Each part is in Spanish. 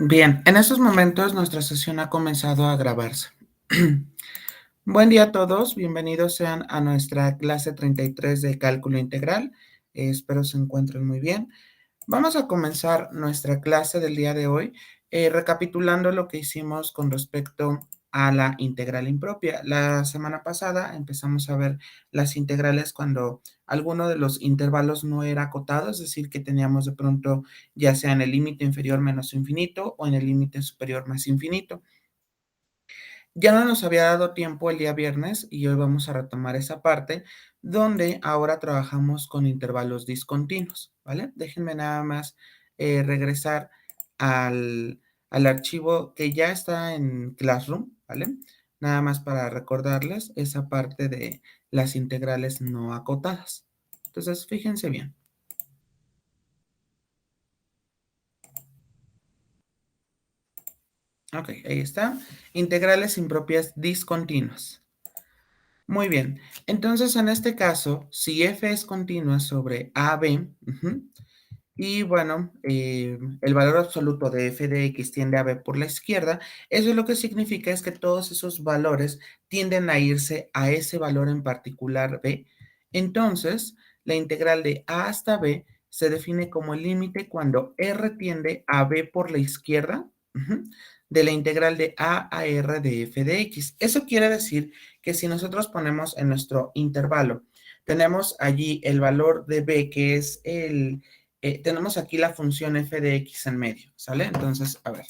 Bien, en estos momentos nuestra sesión ha comenzado a grabarse. Buen día a todos, bienvenidos sean a nuestra clase 33 de cálculo integral. Espero se encuentren muy bien. Vamos a comenzar nuestra clase del día de hoy recapitulando lo que hicimos con respecto a la integral impropia. La semana pasada empezamos a ver las integrales cuando alguno de los intervalos no era acotado, es decir, que teníamos de pronto ya sea en el límite inferior menos infinito o en el límite superior más infinito. Ya no nos había dado tiempo el día viernes y hoy vamos a retomar esa parte donde ahora trabajamos con intervalos discontinuos, ¿vale? Déjenme nada más regresar al, al archivo que ya está en Classroom, ¿vale? Nada más para recordarles esa parte de las integrales no acotadas. Entonces, fíjense bien. Ok, ahí está. Integrales impropias discontinuas. Muy bien. Entonces, en este caso, si f es continua sobre AB, y bueno, el valor absoluto de f de x tiende a b por la izquierda, eso lo que significa es que todos esos valores tienden a irse a ese valor en particular b. Entonces, la integral de a hasta b se define como el límite cuando r tiende a b por la izquierda, de la integral de a r de f de x. Eso quiere decir que si nosotros ponemos en nuestro intervalo, tenemos allí el valor de b, que es tenemos aquí la función f de x en medio, ¿sale? Entonces, a ver,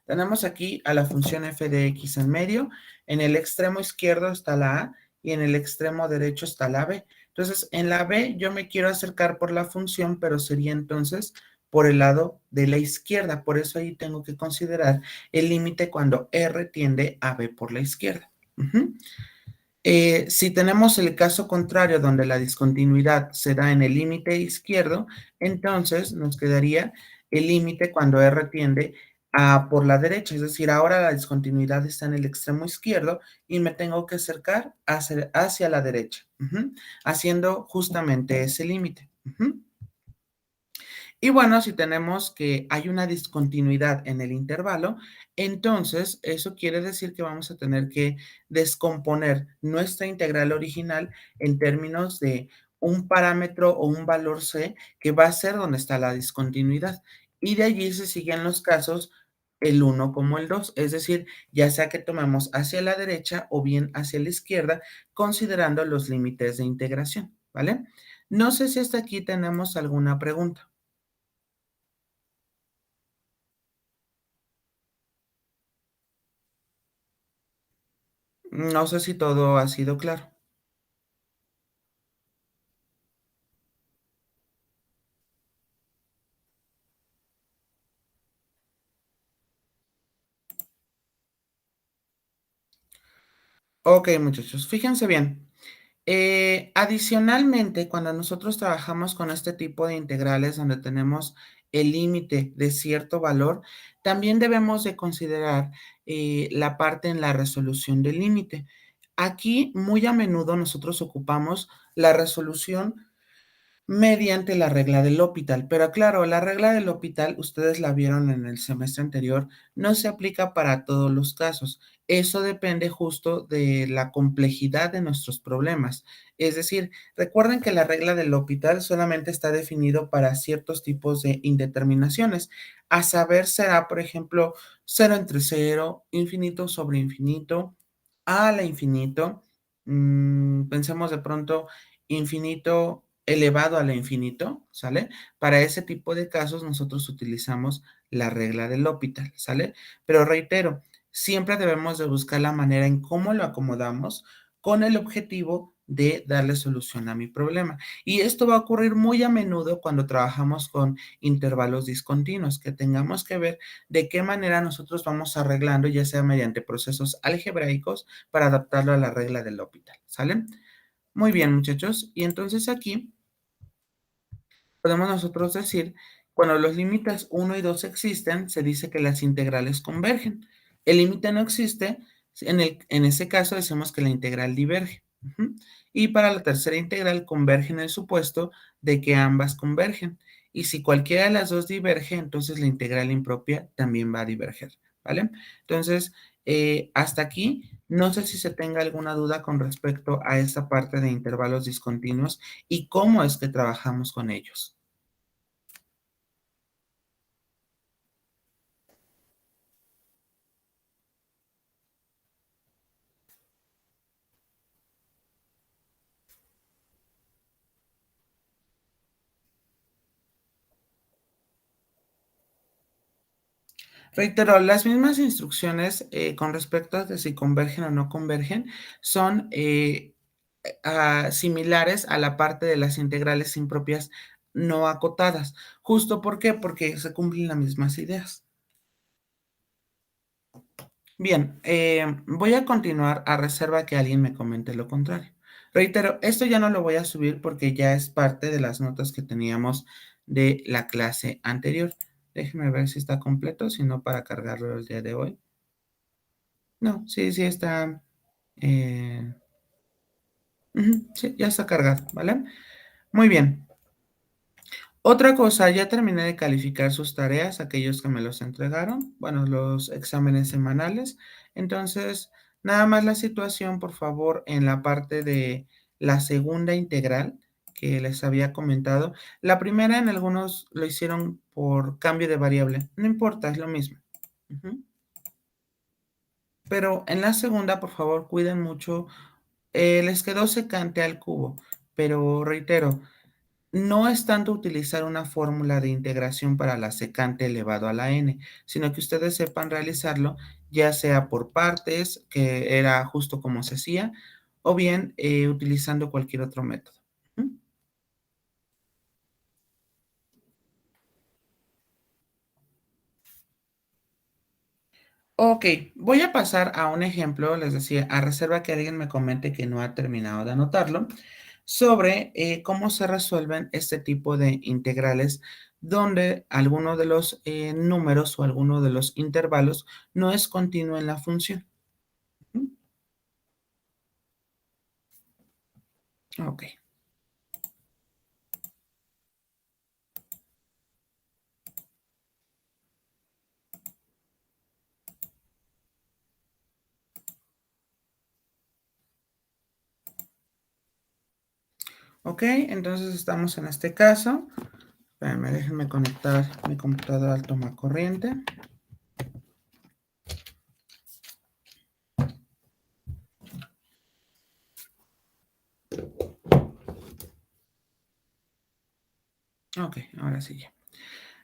tenemos aquí a la función f de x en medio, en el extremo izquierdo está la a y en el extremo derecho está la b. Entonces, en la b yo me quiero acercar por la función, pero sería entonces por el lado de la izquierda. Por eso ahí tengo que considerar el límite cuando r tiende a b por la izquierda. Si tenemos el caso contrario donde la discontinuidad se da en el límite izquierdo, entonces nos quedaría el límite cuando R tiende a por la derecha, es decir, ahora la discontinuidad está en el extremo izquierdo y me tengo que acercar hacia la derecha, haciendo justamente ese límite. Y bueno, si tenemos que hay una discontinuidad en el intervalo, entonces eso quiere decir que vamos a tener que descomponer nuestra integral original en términos de un parámetro o un valor c que va a ser donde está la discontinuidad. Y de allí se siguen los casos el uno como el 2, es decir, ya sea que tomemos hacia la derecha o bien hacia la izquierda, considerando los límites de integración, ¿vale? No sé si hasta aquí tenemos alguna pregunta. No sé si todo ha sido claro. Ok, muchachos, fíjense bien. Adicionalmente, cuando nosotros trabajamos con este tipo de integrales donde tenemos el límite de cierto valor, también debemos de considerar la parte en la resolución del límite. Aquí, muy a menudo nosotros ocupamos la resolución mediante la regla del L'Hopital. Pero claro, la regla del L'Hopital, ustedes la vieron en el semestre anterior, no se aplica para todos los casos. Eso depende justo de la complejidad de nuestros problemas. Es decir, recuerden que la regla del L'Hopital solamente está definido para ciertos tipos de indeterminaciones. A saber, será, por ejemplo, cero entre cero, infinito sobre infinito, a la infinito. Pensemos de pronto infinito elevado a la infinito, ¿sale? Para ese tipo de casos nosotros utilizamos la regla del L'Hopital, ¿sale? Pero reitero, siempre debemos de buscar la manera en cómo lo acomodamos con el objetivo de darle solución a mi problema. Y esto va a ocurrir muy a menudo cuando trabajamos con intervalos discontinuos, que tengamos que ver de qué manera nosotros vamos arreglando, ya sea mediante procesos algebraicos, para adaptarlo a la regla del L'Hopital, ¿sale? Muy bien, muchachos. Y entonces aquí podemos nosotros decir, cuando los límites uno y 2 existen, se dice que las integrales convergen. El límite no existe, en ese caso decimos que la integral diverge. Y para la tercera integral converge en el supuesto de que ambas convergen. Y si cualquiera de las dos diverge, entonces la integral impropia también va a diverger, ¿vale? Entonces, hasta aquí, no sé si se tenga alguna duda con respecto a esta parte de intervalos discontinuos y cómo es que trabajamos con ellos. Reitero, las mismas instrucciones con respecto a de si convergen o no convergen son similares a la parte de las integrales impropias no acotadas. ¿Justo por qué? Porque se cumplen las mismas ideas. Bien, voy a continuar a reserva que alguien me comente lo contrario. Reitero, esto ya no lo voy a subir porque ya es parte de las notas que teníamos de la clase anterior. Déjeme ver si está completo, si no para cargarlo el día de hoy. No, sí, sí está. eh, sí, ya está cargado, ¿vale? Muy bien. Otra cosa, ya terminé de calificar sus tareas, aquellos que me los entregaron, bueno, los exámenes semanales. Entonces, nada más la situación, por favor, en la parte de la segunda integral que les había comentado. La primera en algunos lo hicieron por cambio de variable. No importa, es lo mismo. Ujú. Pero en la segunda, por favor, cuiden mucho. Les quedó secante al cubo, pero reitero, no es tanto utilizar una fórmula de integración para la secante elevado a la n, sino que ustedes sepan realizarlo, ya sea por partes, que era justo como se hacía, o bien utilizando cualquier otro método. ¿Mm? Ok, voy a pasar a un ejemplo, les decía, a reserva que alguien me comente que no ha terminado de anotarlo, sobre cómo se resuelven este tipo de integrales donde alguno de los números o alguno de los intervalos no es continuo en la función. ¿Mm? Ok, ok, entonces estamos en este caso. Espérenme, déjenme conectar mi computadora al toma corriente. Ok, ahora sí ya.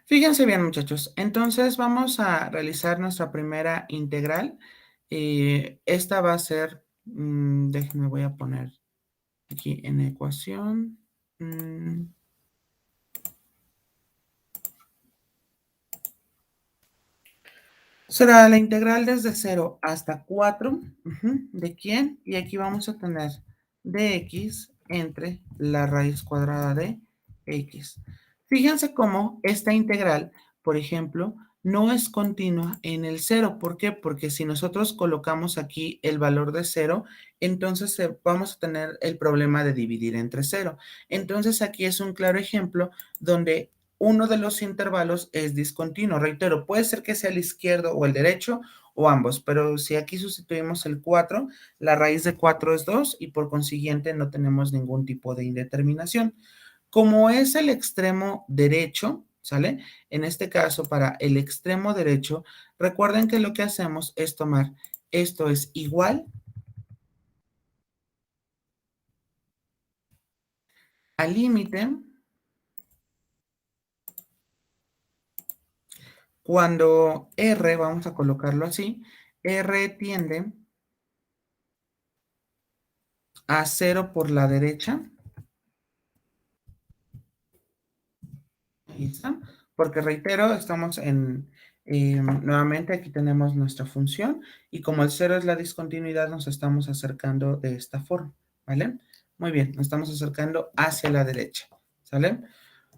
Fíjense bien, muchachos. Entonces vamos a realizar nuestra primera integral. Esta va a ser, déjenme, voy a poner aquí en ecuación. mm, Será la integral desde 0 hasta 4. ¿De quién? Y aquí vamos a tener dx entre la raíz cuadrada de x. Fíjense cómo esta integral, por ejemplo, no es continua en el 0. ¿Por qué? Porque si nosotros colocamos aquí el valor de 0, entonces vamos a tener el problema de dividir entre 0. Entonces aquí es un claro ejemplo donde uno de los intervalos es discontinuo. Reitero, puede ser que sea el izquierdo o el derecho o ambos, pero si aquí sustituimos el 4, la raíz de 4 es 2 y por consiguiente no tenemos ningún tipo de indeterminación. Como es el extremo derecho, ¿sale? En este caso, para el extremo derecho, recuerden que lo que hacemos es tomar esto es igual al límite cuando R, vamos a colocarlo así, R tiende a 0 por la derecha. Ahí está. Porque reitero, estamos nuevamente aquí tenemos nuestra función y como el 0 es la discontinuidad, nos estamos acercando de esta forma, ¿vale? Muy bien, nos estamos acercando hacia la derecha, ¿sale?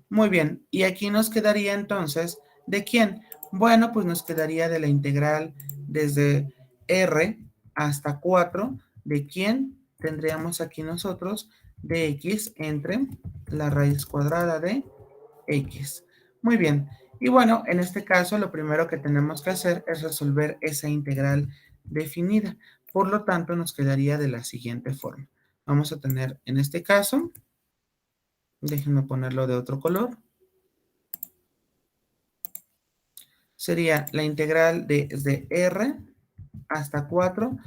Muy bien, y aquí nos quedaría entonces, ¿de quién? Bueno, pues nos quedaría de la integral desde R hasta 4, ¿de quién? Tendríamos aquí nosotros de x entre la raíz cuadrada de x. Muy bien. Y bueno, en este caso lo primero que tenemos que hacer es resolver esa integral definida. Por lo tanto, nos quedaría de la siguiente forma. Vamos a tener en este caso, déjenme ponerlo de otro color, sería la integral desde r hasta 4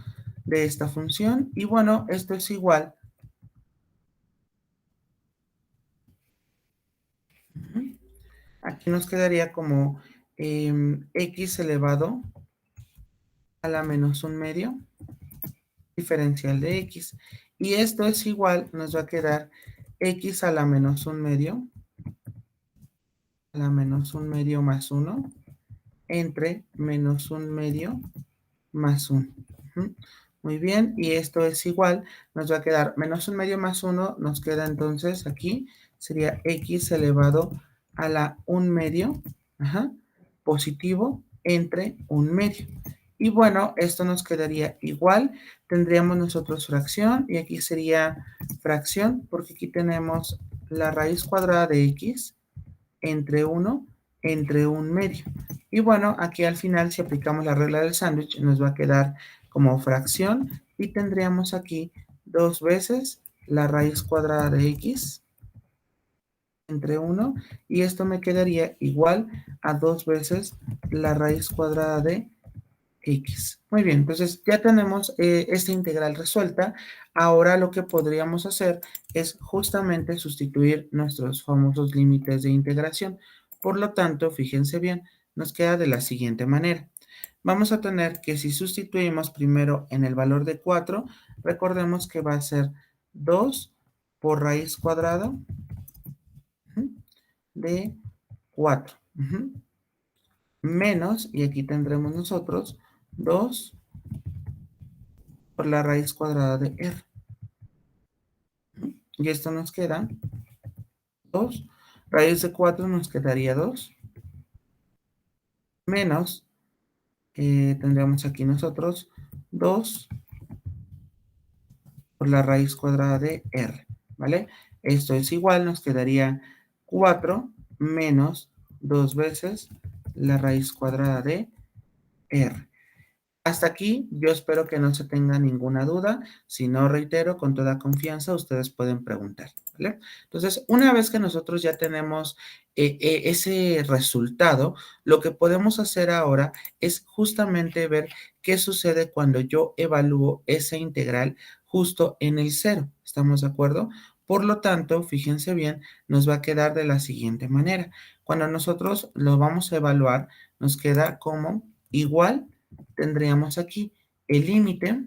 de esta función. Y bueno, esto es igual. Aquí nos quedaría como x elevado a la menos un medio diferencial de x. Y esto es igual, nos va a quedar x a la menos un medio, a la menos un medio más uno, entre menos un medio más uno. Muy bien, y esto es igual, nos va a quedar menos un medio más uno, nos queda entonces aquí, sería x elevado a la un medio, positivo, entre un medio. Y bueno, esto nos quedaría igual, tendríamos nosotros fracción, y aquí sería fracción, porque aquí tenemos la raíz cuadrada de x, entre uno entre un medio. Y bueno, aquí al final, si aplicamos la regla del sándwich, nos va a quedar como fracción y tendríamos aquí dos veces la raíz cuadrada de x entre uno y esto me quedaría igual a dos veces la raíz cuadrada de x. Muy bien, entonces ya tenemos esta integral resuelta. Ahora lo que podríamos hacer es justamente sustituir nuestros famosos límites de integración. Por lo tanto, fíjense bien, nos queda de la siguiente manera. Vamos a tener que si sustituimos primero en el valor de 4, recordemos que va a ser 2 por raíz cuadrada de 4. Menos, y aquí tendremos nosotros 2 por la raíz cuadrada de r. Y esto nos queda 2. Raíz de 4 nos quedaría 2. Menos, tendríamos aquí nosotros 2 por la raíz cuadrada de r. ¿Vale? Esto es igual, nos quedaría 4 menos 2 veces la raíz cuadrada de r. Hasta aquí, yo espero que no se tenga ninguna duda. Si no, reitero, con toda confianza, ustedes pueden preguntar, ¿vale? Entonces, una vez que nosotros ya tenemos ese resultado, lo que podemos hacer ahora es justamente ver qué sucede cuando yo evalúo esa integral justo en el cero. ¿Estamos de acuerdo? Por lo tanto, fíjense bien, nos va a quedar de la siguiente manera. Cuando nosotros lo vamos a evaluar, nos queda como igual tendríamos aquí el límite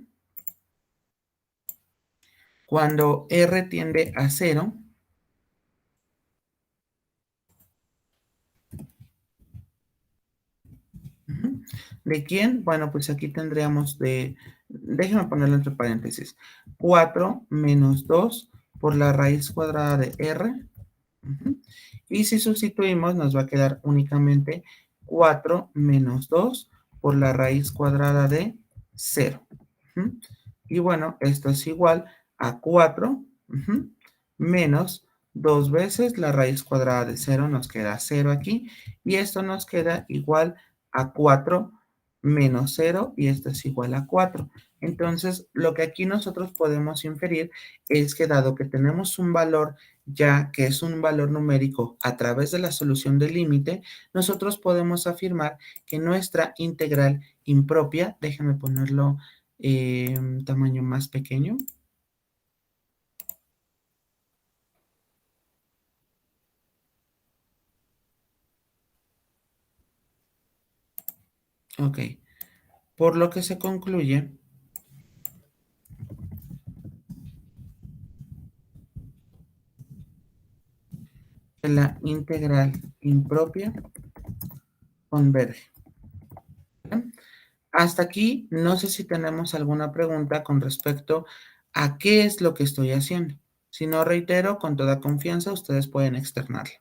cuando r tiende a 0. ¿De quién? Bueno, pues aquí tendríamos déjenme ponerlo entre paréntesis, 4 menos 2 por la raíz cuadrada de r. Y si sustituimos, nos va a quedar únicamente 4 menos 2 por la raíz cuadrada de 0. Y bueno, esto es igual a 4 menos 2 veces la raíz cuadrada de 0, nos queda 0 aquí, y esto nos queda igual a 4 menos 0, y esto es igual a 4. Entonces, lo que aquí nosotros podemos inferir es que dado que tenemos un valor ya que es un valor numérico a través de la solución del límite, nosotros podemos afirmar que nuestra integral impropia, déjenme ponerlo tamaño más pequeño. Ok, por lo que se concluye que la integral impropia converge. ¿Bien? Hasta aquí, no sé si tenemos alguna pregunta con respecto a qué es lo que estoy haciendo. Si no, reitero, con toda confianza, ustedes pueden externarla.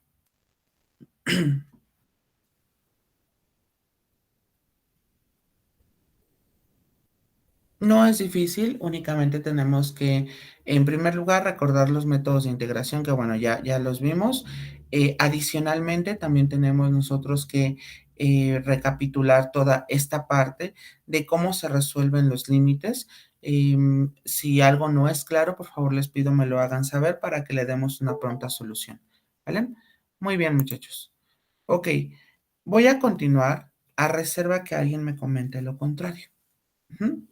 No es difícil, únicamente tenemos que, en primer lugar, recordar los métodos de integración que, bueno, ya los vimos. Adicionalmente, también tenemos nosotros que recapitular toda esta parte de cómo se resuelven los límites. Si algo no es claro, por favor, les pido me lo hagan saber para que le demos una pronta solución. ¿Vale? Muy bien, muchachos. Ok, voy a continuar a reserva que alguien me comente lo contrario. Ujú.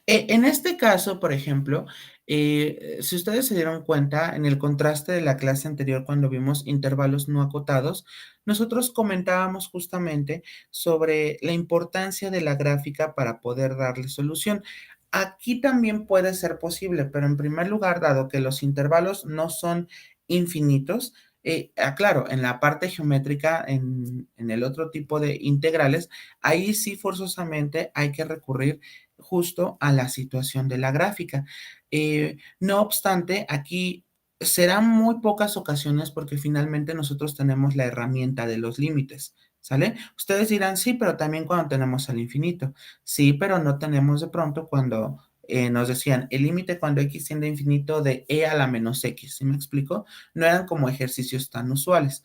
En este caso, por ejemplo, si ustedes se dieron cuenta en el contraste de la clase anterior cuando vimos intervalos no acotados, nosotros comentábamos justamente sobre la importancia de la gráfica para poder darle solución. Aquí también puede ser posible, pero en primer lugar, dado que los intervalos no son infinitos, claro, en la parte geométrica, en el otro tipo de integrales, ahí sí forzosamente hay que recurrir justo a la situación de la gráfica. No obstante, aquí serán muy pocas ocasiones porque finalmente nosotros tenemos la herramienta de los límites, ¿sale? Ustedes dirán, sí, pero también cuando tenemos el infinito. Sí, pero no tenemos de pronto cuando nos decían el límite cuando x tiende a infinito de e a la menos x, ¿sí me explico? No eran como ejercicios tan usuales.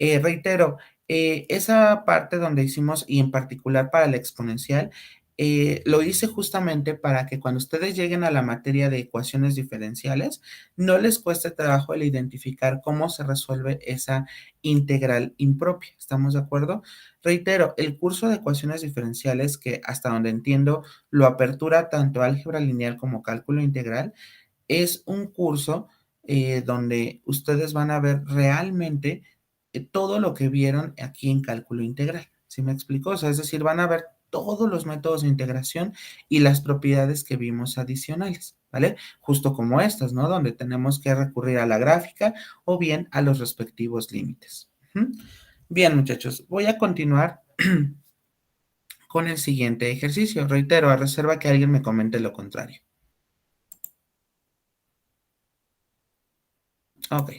Reitero, esa parte donde hicimos, y en particular para la exponencial, lo hice justamente para que cuando ustedes lleguen a la materia de ecuaciones diferenciales, no les cueste trabajo el identificar cómo se resuelve esa integral impropia. ¿Estamos de acuerdo? Reitero, el curso de ecuaciones diferenciales, que hasta donde entiendo lo apertura tanto álgebra lineal como cálculo integral, es un curso donde ustedes van a ver realmente todo lo que vieron aquí en cálculo integral. ¿Sí me explico? O sea, es decir, van a ver todos los métodos de integración y las propiedades que vimos adicionales, ¿vale? Justo como estas, ¿no? Donde tenemos que recurrir a la gráfica o bien a los respectivos límites. Ujú. Bien, muchachos, voy a continuar con el siguiente ejercicio. Reitero, a reserva que alguien me comente lo contrario. Ok.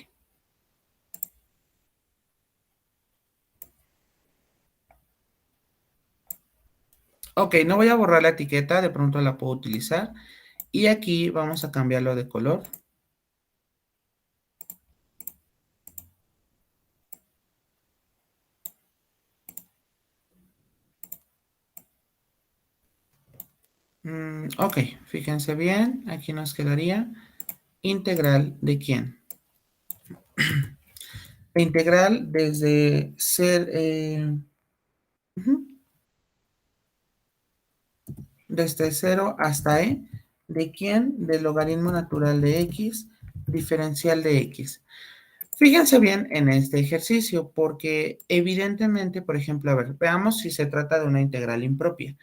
Ok, no voy a borrar la etiqueta, de pronto la puedo utilizar. Y aquí vamos a cambiarlo de color. Ok, fíjense bien, aquí nos quedaría integral de quién. La integral desde ser, ujú, desde 0 hasta e, ¿de quién? Del logaritmo natural de x, diferencial de x. Fíjense bien en este ejercicio, porque evidentemente, por ejemplo, a ver, veamos si se trata de una integral impropia.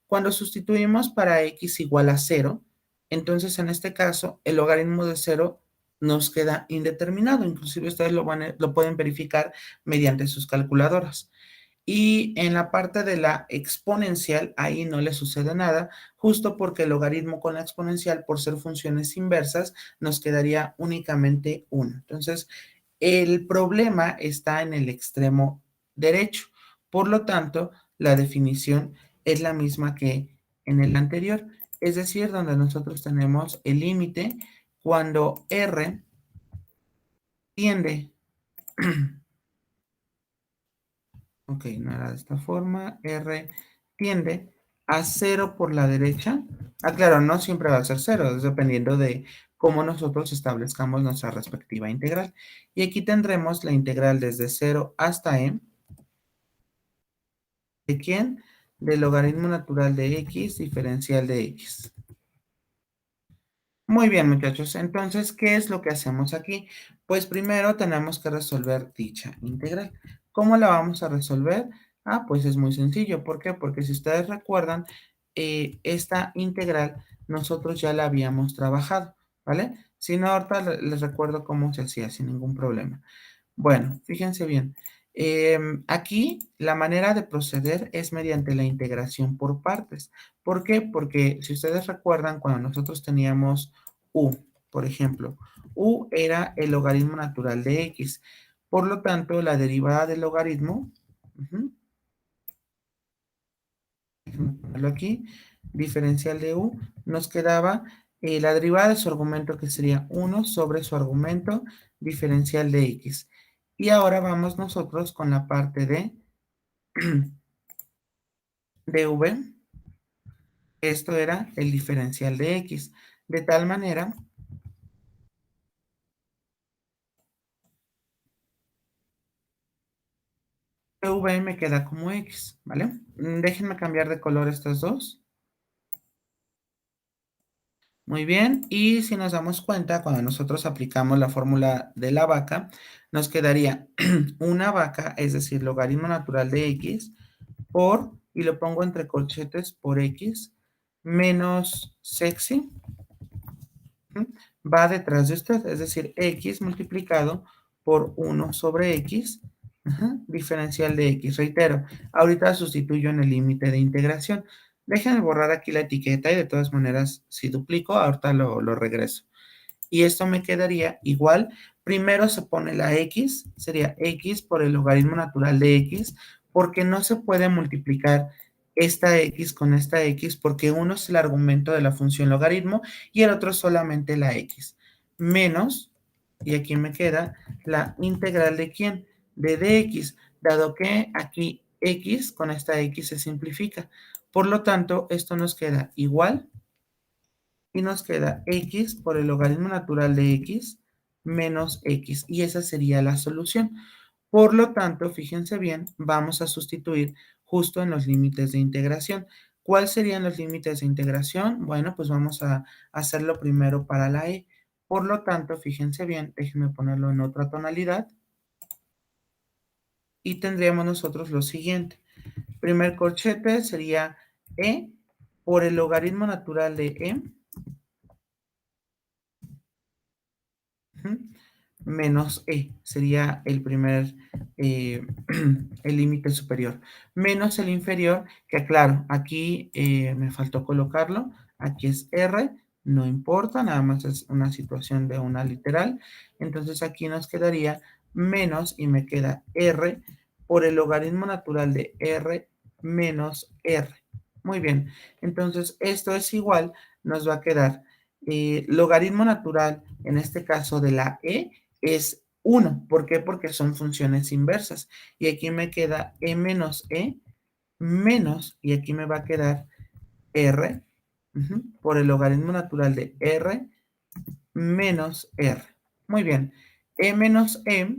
Cuando sustituimos para x igual a 0, entonces en este caso el logaritmo de 0 nos queda indeterminado. Inclusive ustedes lo pueden verificar mediante sus calculadoras. Y en la parte de la exponencial, ahí no le sucede nada, justo porque el logaritmo con la exponencial, por ser funciones inversas, nos quedaría únicamente 1. Entonces, el problema está en el extremo derecho. Por lo tanto, la definición es la misma que en el anterior, es decir, donde nosotros tenemos el límite cuando R tiende, ok, no era de esta forma, R tiende a 0 por la derecha. Ah, claro, no siempre va a ser 0, es dependiendo de cómo nosotros establezcamos nuestra respectiva integral. Y aquí tendremos la integral desde 0 hasta m. ¿De quién? Del logaritmo natural de x, diferencial de x. Muy bien, muchachos. Entonces, ¿qué es lo que hacemos aquí? Pues primero tenemos que resolver dicha integral. ¿Cómo la vamos a resolver? Ah, pues es muy sencillo. ¿Por qué? Porque si ustedes recuerdan, esta integral nosotros ya la habíamos trabajado, ¿vale? Si no, ahorita les recuerdo cómo se hacía sin ningún problema. Bueno, fíjense bien. Aquí la manera de proceder es mediante la integración por partes. ¿Por qué? Porque si ustedes recuerdan, cuando nosotros teníamos u, por ejemplo, u era el logaritmo natural de x. Por lo tanto, la derivada del logaritmo, déjenme ponerlo aquí, diferencial de u, nos quedaba la derivada de su argumento, que sería 1 sobre su argumento diferencial de x. Y ahora vamos nosotros con la parte de dv. Esto era el diferencial de x. De tal manera, v me queda como x, ¿vale? Déjenme cambiar de color estos dos. Muy bien, y si nos damos cuenta, cuando nosotros aplicamos la fórmula de la vaca, nos quedaría una vaca, es decir, logaritmo natural de x, por, y lo pongo entre corchetes, por x, menos sexy, va detrás de usted, es decir, x multiplicado por 1 sobre x, diferencial de x. Reitero, ahorita sustituyo en el límite de integración. Déjenme borrar aquí la etiqueta y de todas maneras, si duplico, ahorita lo regreso. Y esto me quedaría igual. Primero se pone la x, sería x por el logaritmo natural de x, porque no se puede multiplicar esta x con esta x, porque uno es el argumento de la función logaritmo y el otro solamente la x. Menos, y aquí me queda la integral de quién, de dx, dado que aquí x con esta x se simplifica. Por lo tanto, esto nos queda igual y nos queda x por el logaritmo natural de x menos x, y esa sería la solución. Por lo tanto, fíjense bien, vamos a sustituir justo en los límites de integración. ¿Cuáles serían los límites de integración? Bueno, pues vamos a hacerlo primero para la e. Por lo tanto, fíjense bien, déjenme ponerlo en otra tonalidad, y tendríamos nosotros lo siguiente. Primer corchete sería e por el logaritmo natural de e, menos e, sería el primer, el límite superior, menos el inferior, que claro, aquí me faltó colocarlo, aquí es r, no importa, nada más es una situación de una literal, entonces aquí nos quedaría menos, y me queda r por el logaritmo natural de r menos r. Muy bien, entonces esto es igual, nos va a quedar logaritmo natural, en este caso de la e, es 1. ¿Por qué? Porque son funciones inversas. Y aquí me queda e menos e menos, y aquí me va a quedar r por el logaritmo natural de r menos r. Muy bien. E menos e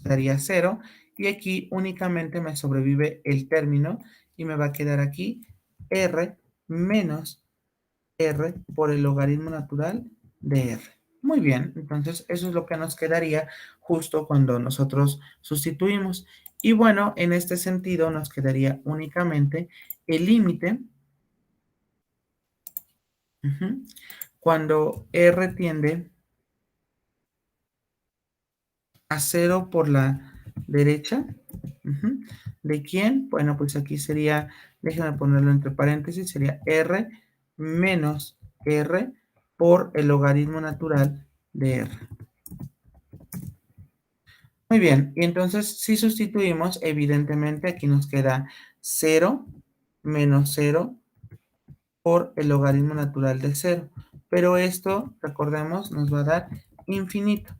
daría 0, y aquí únicamente me sobrevive el término y me va a quedar aquí r menos r por el logaritmo natural de r. Muy bien, entonces eso es lo que nos quedaría justo cuando nosotros sustituimos. Y bueno, en este sentido nos quedaría únicamente el límite cuando r tiende a 0 por la derecha. ¿De quién? Bueno, pues aquí sería, déjenme ponerlo entre paréntesis, sería r menos r por el logaritmo natural de r. Muy bien, y entonces si sustituimos, evidentemente aquí nos queda 0 menos 0 por el logaritmo natural de 0. Pero esto, recordemos, nos va a dar infinito.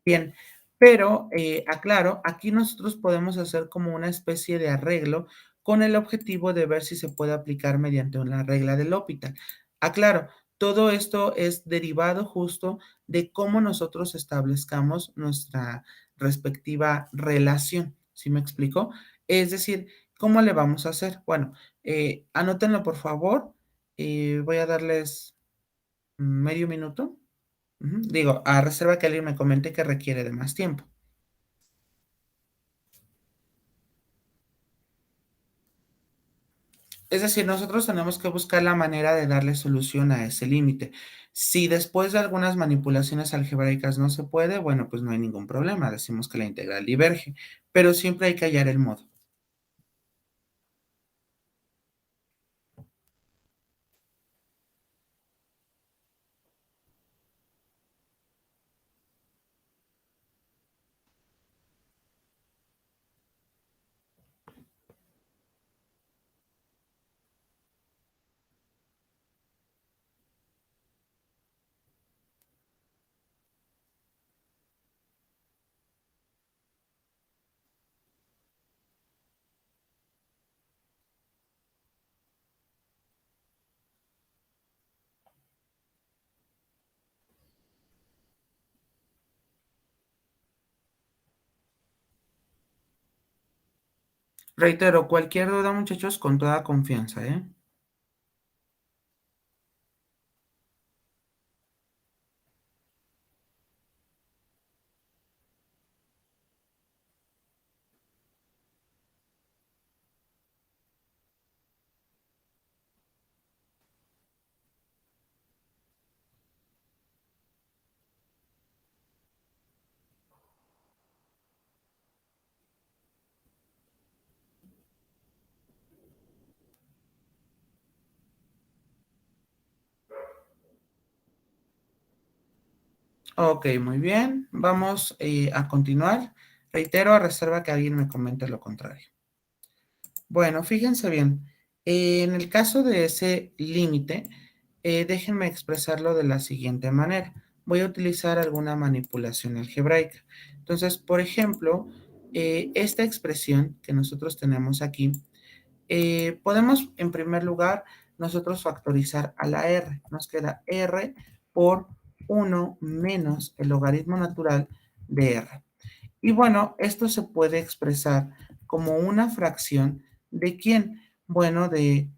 Bien, pero aclaro, aquí nosotros podemos hacer como una especie de arreglo con el objetivo de ver si se puede aplicar mediante una regla del L'Hopital. Aclaro, todo esto es derivado justo de cómo nosotros establezcamos nuestra respectiva relación. ¿Sí me explico? Es decir, ¿cómo le vamos a hacer? Bueno, anótenlo por favor. Voy a darles medio minuto. Digo, a reserva que alguien me comente que requiere de más tiempo. Es decir, nosotros tenemos que buscar la manera de darle solución a ese límite. Si después de algunas manipulaciones algebraicas no se puede, bueno, pues no hay ningún problema. Decimos que la integral diverge, pero siempre hay que hallar el modo. Reitero, cualquier duda, muchachos, con toda confianza, ¿eh? Ok, muy bien. Vamos a continuar. Reitero, a reserva que alguien me comente lo contrario. Bueno, fíjense bien. En el caso de ese límite, déjenme expresarlo de la siguiente manera. Voy a utilizar alguna manipulación algebraica. Entonces, por ejemplo, esta expresión que nosotros tenemos aquí, podemos en primer lugar nosotros factorizar a la r. Nos queda r por 1 menos el logaritmo natural de r. Y bueno, esto se puede expresar como una fracción de quién? Bueno, de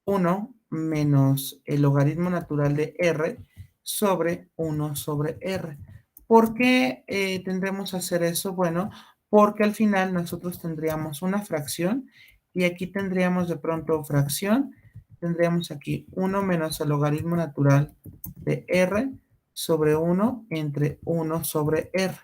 1 menos el logaritmo natural de r sobre 1 sobre r. ¿Por qué tendremos a hacer eso? Bueno, porque al final nosotros tendríamos una fracción y aquí tendríamos de pronto fracción, tendríamos aquí 1 menos el logaritmo natural de r sobre 1 entre 1 sobre r.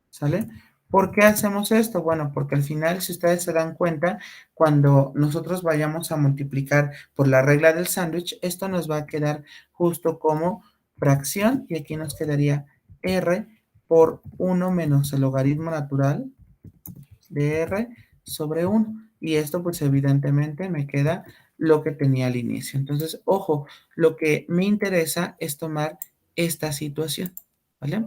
¿Sale? ¿Por qué hacemos esto? Bueno, porque al final, si ustedes se dan cuenta, cuando nosotros vayamos a multiplicar por la regla del sándwich, esto nos va a quedar justo como fracción y aquí nos quedaría r por 1 menos el logaritmo natural de r sobre 1. Y esto pues evidentemente me queda lo que tenía al inicio. Entonces, ojo, lo que me interesa es tomar esta situación, ¿vale?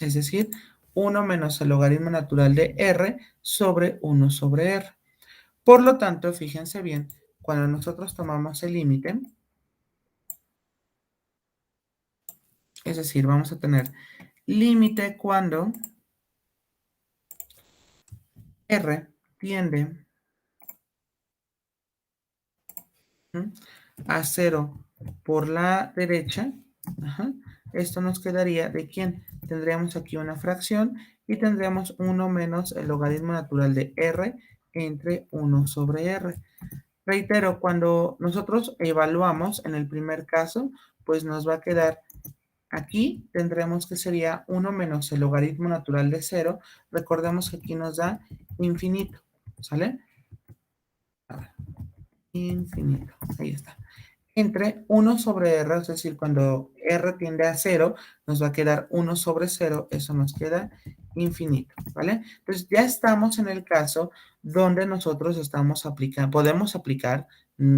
Es decir, 1 menos el logaritmo natural de r sobre 1 sobre r. Por lo tanto, fíjense bien, cuando nosotros tomamos el límite, es decir, vamos a tener límite cuando r tiende a 0 por la derecha, ajá, esto nos quedaría de quién? Tendríamos aquí una fracción y tendríamos 1 menos el logaritmo natural de r entre 1 sobre r. Reitero, cuando nosotros evaluamos en el primer caso, pues nos va a quedar aquí, tendremos que sería 1 menos el logaritmo natural de 0. Recordemos que aquí nos da infinito, ¿sale? A ver, infinito, ahí está. Entre 1 sobre r, es decir, cuando r tiende a 0, nos va a quedar 1 sobre 0, eso nos queda infinito, ¿vale? Entonces ya estamos en el caso donde nosotros estamos aplicando, podemos aplicar,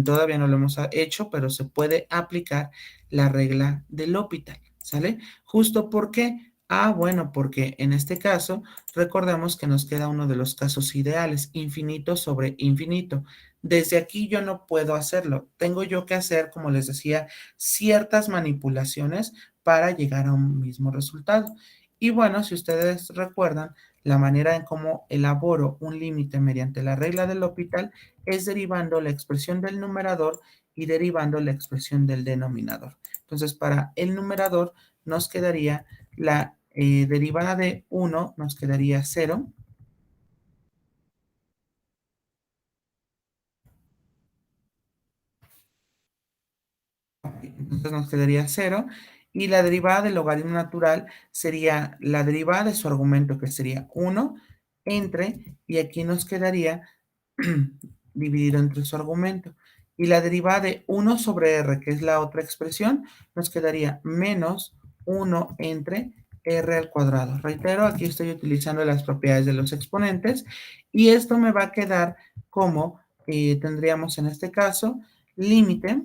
todavía no lo hemos hecho, pero se puede aplicar la regla del L'Hopital, ¿sale? Justo porque, bueno, porque en este caso, recordemos que nos queda uno de los casos ideales, infinito sobre infinito. Desde aquí yo no puedo hacerlo. Tengo yo que hacer, como les decía, ciertas manipulaciones para llegar a un mismo resultado. Y bueno, si ustedes recuerdan, la manera en cómo elaboro un límite mediante la regla del L'Hopital es derivando la expresión del numerador y derivando la expresión del denominador. Entonces, para el numerador nos quedaría la derivada de 1, nos quedaría 0. Entonces nos quedaría 0. Y la derivada del logaritmo natural sería la derivada de su argumento, que sería 1 entre, y aquí nos quedaría dividido entre su argumento. Y la derivada de 1 sobre r, que es la otra expresión, nos quedaría menos 1 entre r al cuadrado. Reitero, aquí estoy utilizando las propiedades de los exponentes y esto me va a quedar como tendríamos en este caso límite.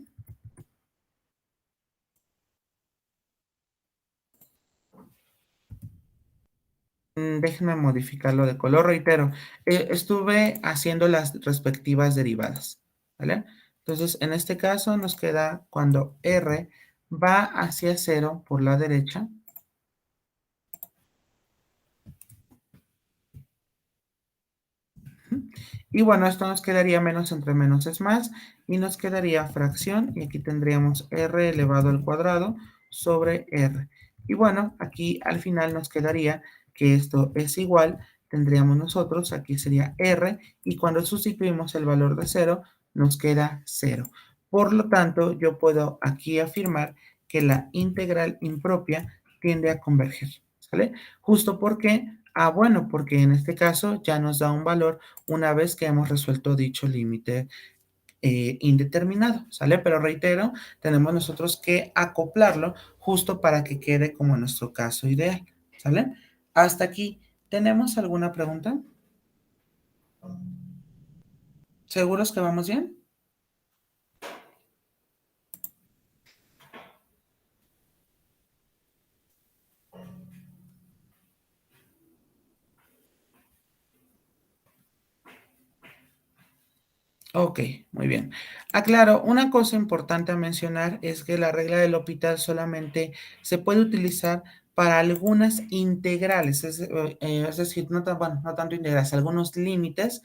Déjenme modificarlo de color, reitero. Estuve haciendo las respectivas derivadas, ¿vale? Entonces, en este caso nos queda cuando r va hacia 0 por la derecha, Y bueno, esto nos quedaría menos entre menos es más y nos quedaría fracción y aquí tendríamos r elevado al cuadrado sobre r. Y bueno, aquí al final nos quedaría que esto es igual, tendríamos nosotros, aquí sería r y cuando sustituimos el valor de cero, nos queda cero. Por lo tanto, yo puedo aquí afirmar que la integral impropia tiende a converger, ¿sale? Justo porque, bueno, porque en este caso ya nos da un valor una vez que hemos resuelto dicho límite indeterminado, ¿sale? Pero reitero, tenemos nosotros que acoplarlo justo para que quede como nuestro caso ideal, ¿sale? Hasta aquí, ¿tenemos alguna pregunta? ¿Seguros que vamos bien? Ok, muy bien. Aclaro, una cosa importante a mencionar es que la regla del hospital solamente se puede utilizar para algunas integrales, es decir, no, bueno, no tanto integrales, algunos límites,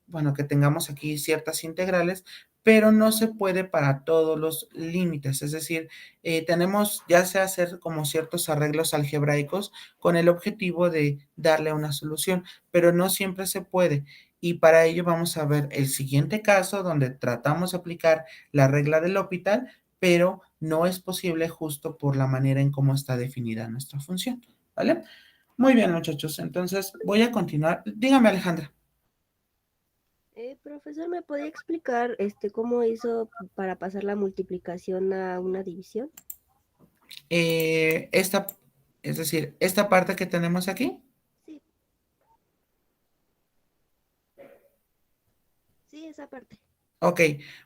bueno, que tengamos aquí ciertas integrales, pero no se puede para todos los límites, es decir, tenemos ya sea hacer como ciertos arreglos algebraicos con el objetivo de darle una solución, pero no siempre se puede. Y para ello vamos a ver el siguiente caso donde tratamos de aplicar la regla del hospital, pero no es posible justo por la manera en cómo está definida nuestra función, ¿vale? Muy bien, muchachos. Entonces voy a continuar. Dígame, Alejandra. Profesor, ¿me podría explicar cómo hizo para pasar la multiplicación a una división? Esta, es decir, esta parte que tenemos aquí. Sí, sí, esa parte. Ok,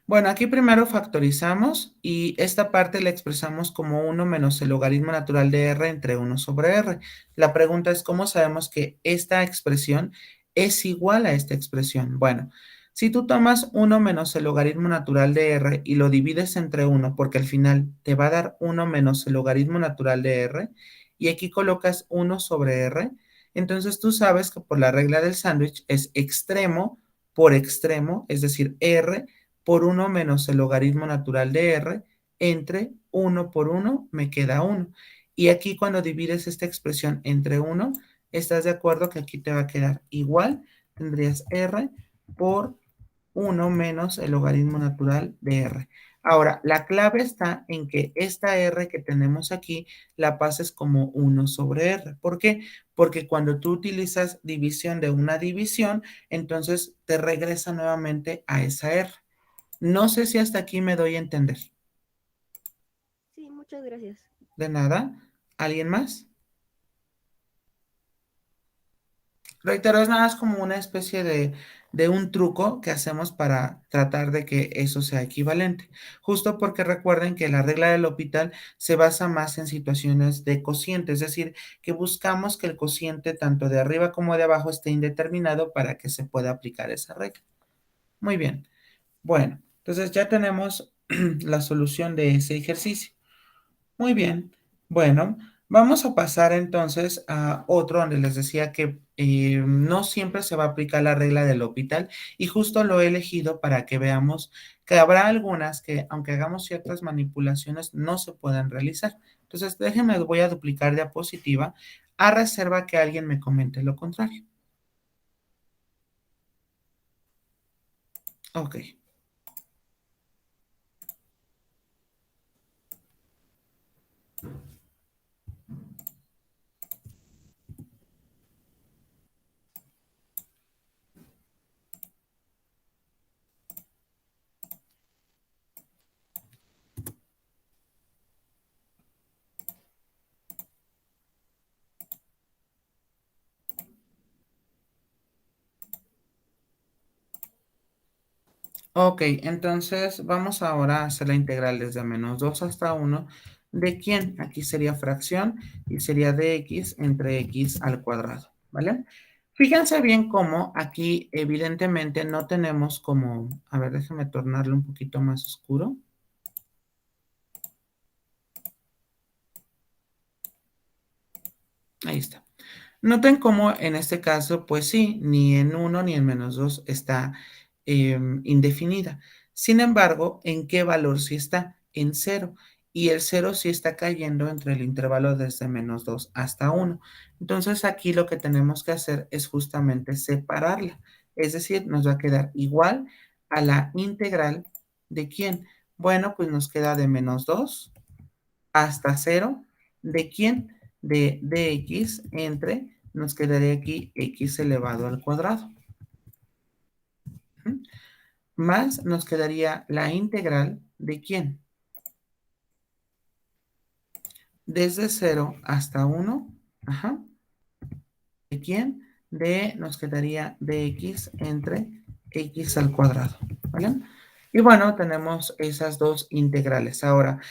bueno, aquí primero factorizamos y esta parte la expresamos como uno menos el logaritmo natural de r entre uno sobre r. La pregunta es, ¿cómo sabemos que esta expresión es igual a esta expresión? Bueno, si tú tomas uno menos el logaritmo natural de r y lo divides entre uno, porque al final te va a dar uno menos el logaritmo natural de r, y aquí colocas uno sobre r, entonces tú sabes que por la regla del sándwich es extremo por extremo, es decir, r por uno menos el logaritmo natural de r, entre uno por uno me queda uno. Y aquí cuando divides esta expresión entre uno, ¿estás de acuerdo que aquí te va a quedar igual? Tendrías r por uno menos el logaritmo natural de r. Ahora, la clave está en que esta r que tenemos aquí la pases como uno sobre r. ¿Por qué? Porque cuando tú utilizas división de una división, entonces te regresa nuevamente a esa r. No sé si hasta aquí me doy a entender. Sí, muchas gracias. De nada. ¿Alguien más? Reitero, es nada más como una especie de un truco que hacemos para tratar de que eso sea equivalente. Justo porque recuerden que la regla del hospital se basa más en situaciones de cociente, es decir, que buscamos que el cociente tanto de arriba como de abajo esté indeterminado para que se pueda aplicar esa regla. Muy bien. Bueno, entonces ya tenemos la solución de ese ejercicio. Muy bien. Bueno, vamos a pasar entonces a otro donde les decía que no siempre se va a aplicar la regla del hospital y justo lo he elegido para que veamos que habrá algunas que aunque hagamos ciertas manipulaciones no se puedan realizar. Entonces, déjenme, voy a duplicar diapositiva a reserva que alguien me comente lo contrario. Ok. Ok, entonces vamos ahora a hacer la integral desde menos 2 hasta uno. ¿De quién? Aquí sería fracción y sería de x entre x al cuadrado, ¿vale? Fíjense bien cómo aquí evidentemente no tenemos como, a ver, déjame tornarlo un poquito más oscuro. Ahí está. Noten cómo en este caso, pues sí, ni en uno ni en -2 está indefinida. Sin embargo, ¿en qué valor sí está? En cero. Y el cero sí está cayendo entre el intervalo desde -2 hasta uno. Entonces aquí lo que tenemos que hacer es justamente separarla. Es decir, nos va a quedar igual a la integral de ¿quién? Bueno, pues nos queda de -2 hasta cero. ¿De quién? De dx entre, nos quedaría aquí x elevado al cuadrado. ¿Mm? Más nos quedaría la integral de ¿quién? Desde cero hasta uno. Ajá. ¿De quién? De, nos quedaría dx entre x al cuadrado, ¿vale? Y bueno, tenemos esas dos integrales. Ahora,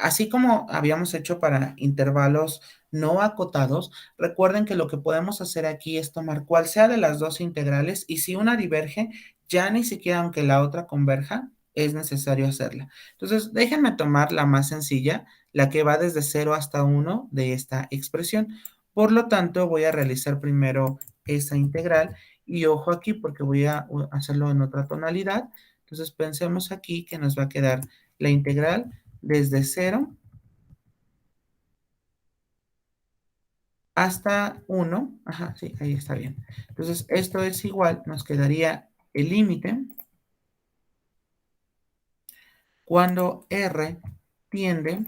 así como habíamos hecho para intervalos no acotados, recuerden que lo que podemos hacer aquí es tomar cual sea de las dos integrales y si una diverge, ya ni siquiera aunque la otra converja, es necesario hacerla. Entonces, déjenme tomar la más sencilla, la que va desde 0 hasta 1 de esta expresión. Por lo tanto, voy a realizar primero esa integral y ojo aquí porque voy a hacerlo en otra tonalidad. Entonces pensemos aquí que nos va a quedar la integral desde 0 hasta 1. Ajá, sí, ahí está bien. Entonces esto es igual, nos quedaría el límite cuando r tiende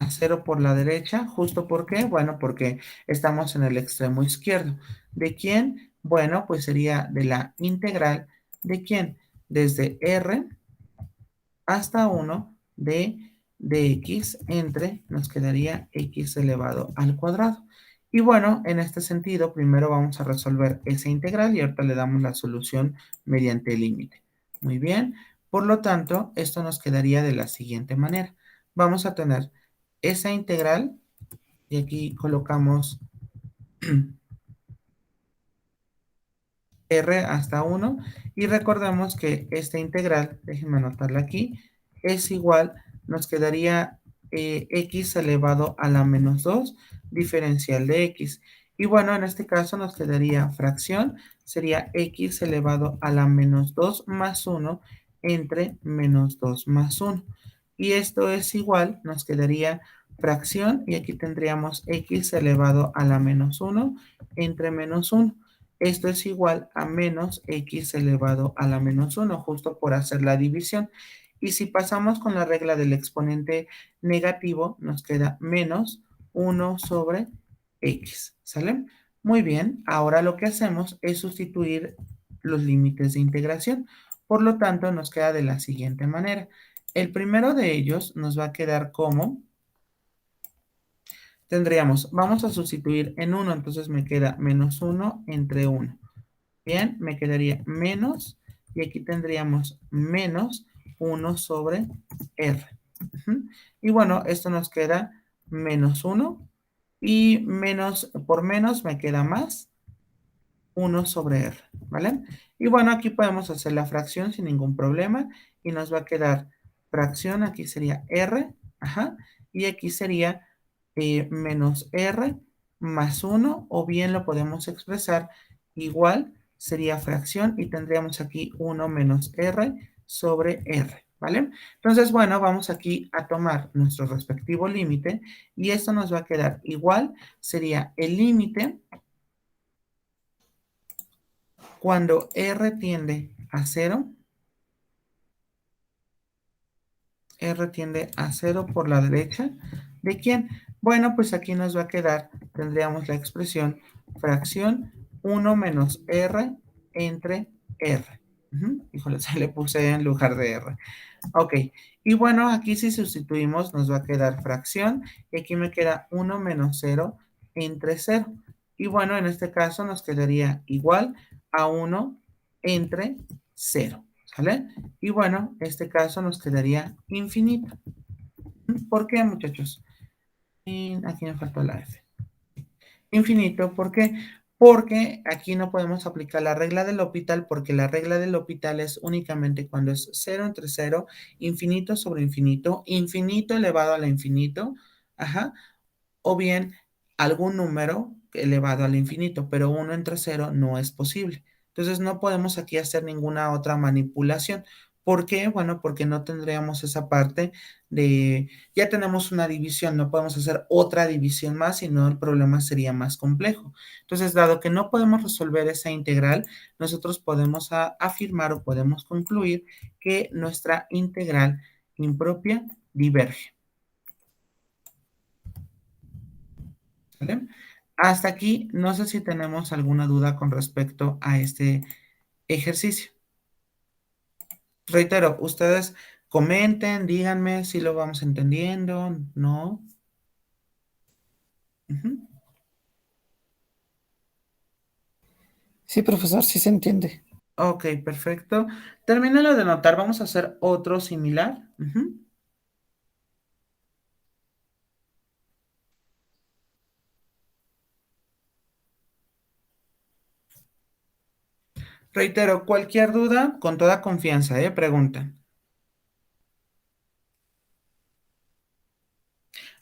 a 0 por la derecha, ¿justo por qué? Bueno, porque estamos en el extremo izquierdo. ¿De quién? Bueno, pues sería de la integral de quién? Desde r hasta 1 de x entre, nos quedaría x elevado al cuadrado. Y bueno, en este sentido, primero vamos a resolver esa integral y ahorita le damos la solución mediante el límite. Muy bien, por lo tanto, esto nos quedaría de la siguiente manera. Vamos a tener esa integral y aquí colocamos r hasta 1 y recordemos que esta integral, déjenme anotarla aquí, es igual, nos quedaría x elevado a la -2 diferencial de x. Y bueno, en este caso nos quedaría fracción, sería x elevado a la -2 más 1 entre -2 más 1. Y esto es igual, nos quedaría fracción y aquí tendríamos x elevado a la -1 entre -1. Esto es igual a menos x elevado a la -1, justo por hacer la división. Y si pasamos con la regla del exponente negativo, nos queda menos 1 sobre x, ¿sale? Muy bien, ahora lo que hacemos es sustituir los límites de integración. Por lo tanto, nos queda de la siguiente manera. El primero de ellos nos va a quedar como, tendríamos, vamos a sustituir en 1, entonces me queda menos 1 entre 1. Bien, me quedaría menos, y aquí tendríamos menos 1 sobre r. Y bueno, esto nos queda menos 1, y menos por menos me queda más 1 sobre r, ¿vale? Y bueno, aquí podemos hacer la fracción sin ningún problema, y nos va a quedar fracción, aquí sería r, ajá, y aquí sería menos r más 1, o bien lo podemos expresar igual, sería fracción, y tendríamos aquí 1 menos r sobre r, ¿vale? Entonces, bueno, vamos aquí a tomar nuestro respectivo límite, y esto nos va a quedar igual, sería el límite cuando r tiende a 0, r tiende a 0 por la derecha, ¿de quién? Bueno, pues aquí nos va a quedar, tendríamos la expresión fracción 1 menos r entre r. Híjole, se le puse en lugar de r. Ok, y bueno, aquí si sustituimos nos va a quedar fracción, y aquí me queda 1 menos 0 entre 0. Y bueno, en este caso nos quedaría igual a 1 entre 0, ¿sale? Y bueno, este caso nos quedaría infinito. ¿Por qué, muchachos? Y aquí me faltó la F. Infinito, ¿por qué? Porque aquí no podemos aplicar la regla del L'Hopital porque la regla del L'Hopital es únicamente cuando es 0 entre 0, infinito sobre infinito, infinito elevado a la infinito, ajá, o bien algún número elevado al infinito, pero 1 entre cero no es posible. Entonces no podemos aquí hacer ninguna otra manipulación. ¿Por qué? Bueno, porque no tendríamos esa parte de, ya tenemos una división, no podemos hacer otra división más, sino el problema sería más complejo. Entonces, dado que no podemos resolver esa integral, nosotros podemos afirmar o podemos concluir que nuestra integral impropia diverge. ¿Vale? Hasta aquí, no sé si tenemos alguna duda con respecto a este ejercicio. Reitero, ustedes comenten, díganme si lo vamos entendiendo, ¿no? Ujú. Sí, profesor, sí se entiende. Ok, perfecto. Termínalo de notar, vamos a hacer otro similar. Ujú. Reitero, cualquier duda, con toda confianza, preguntan.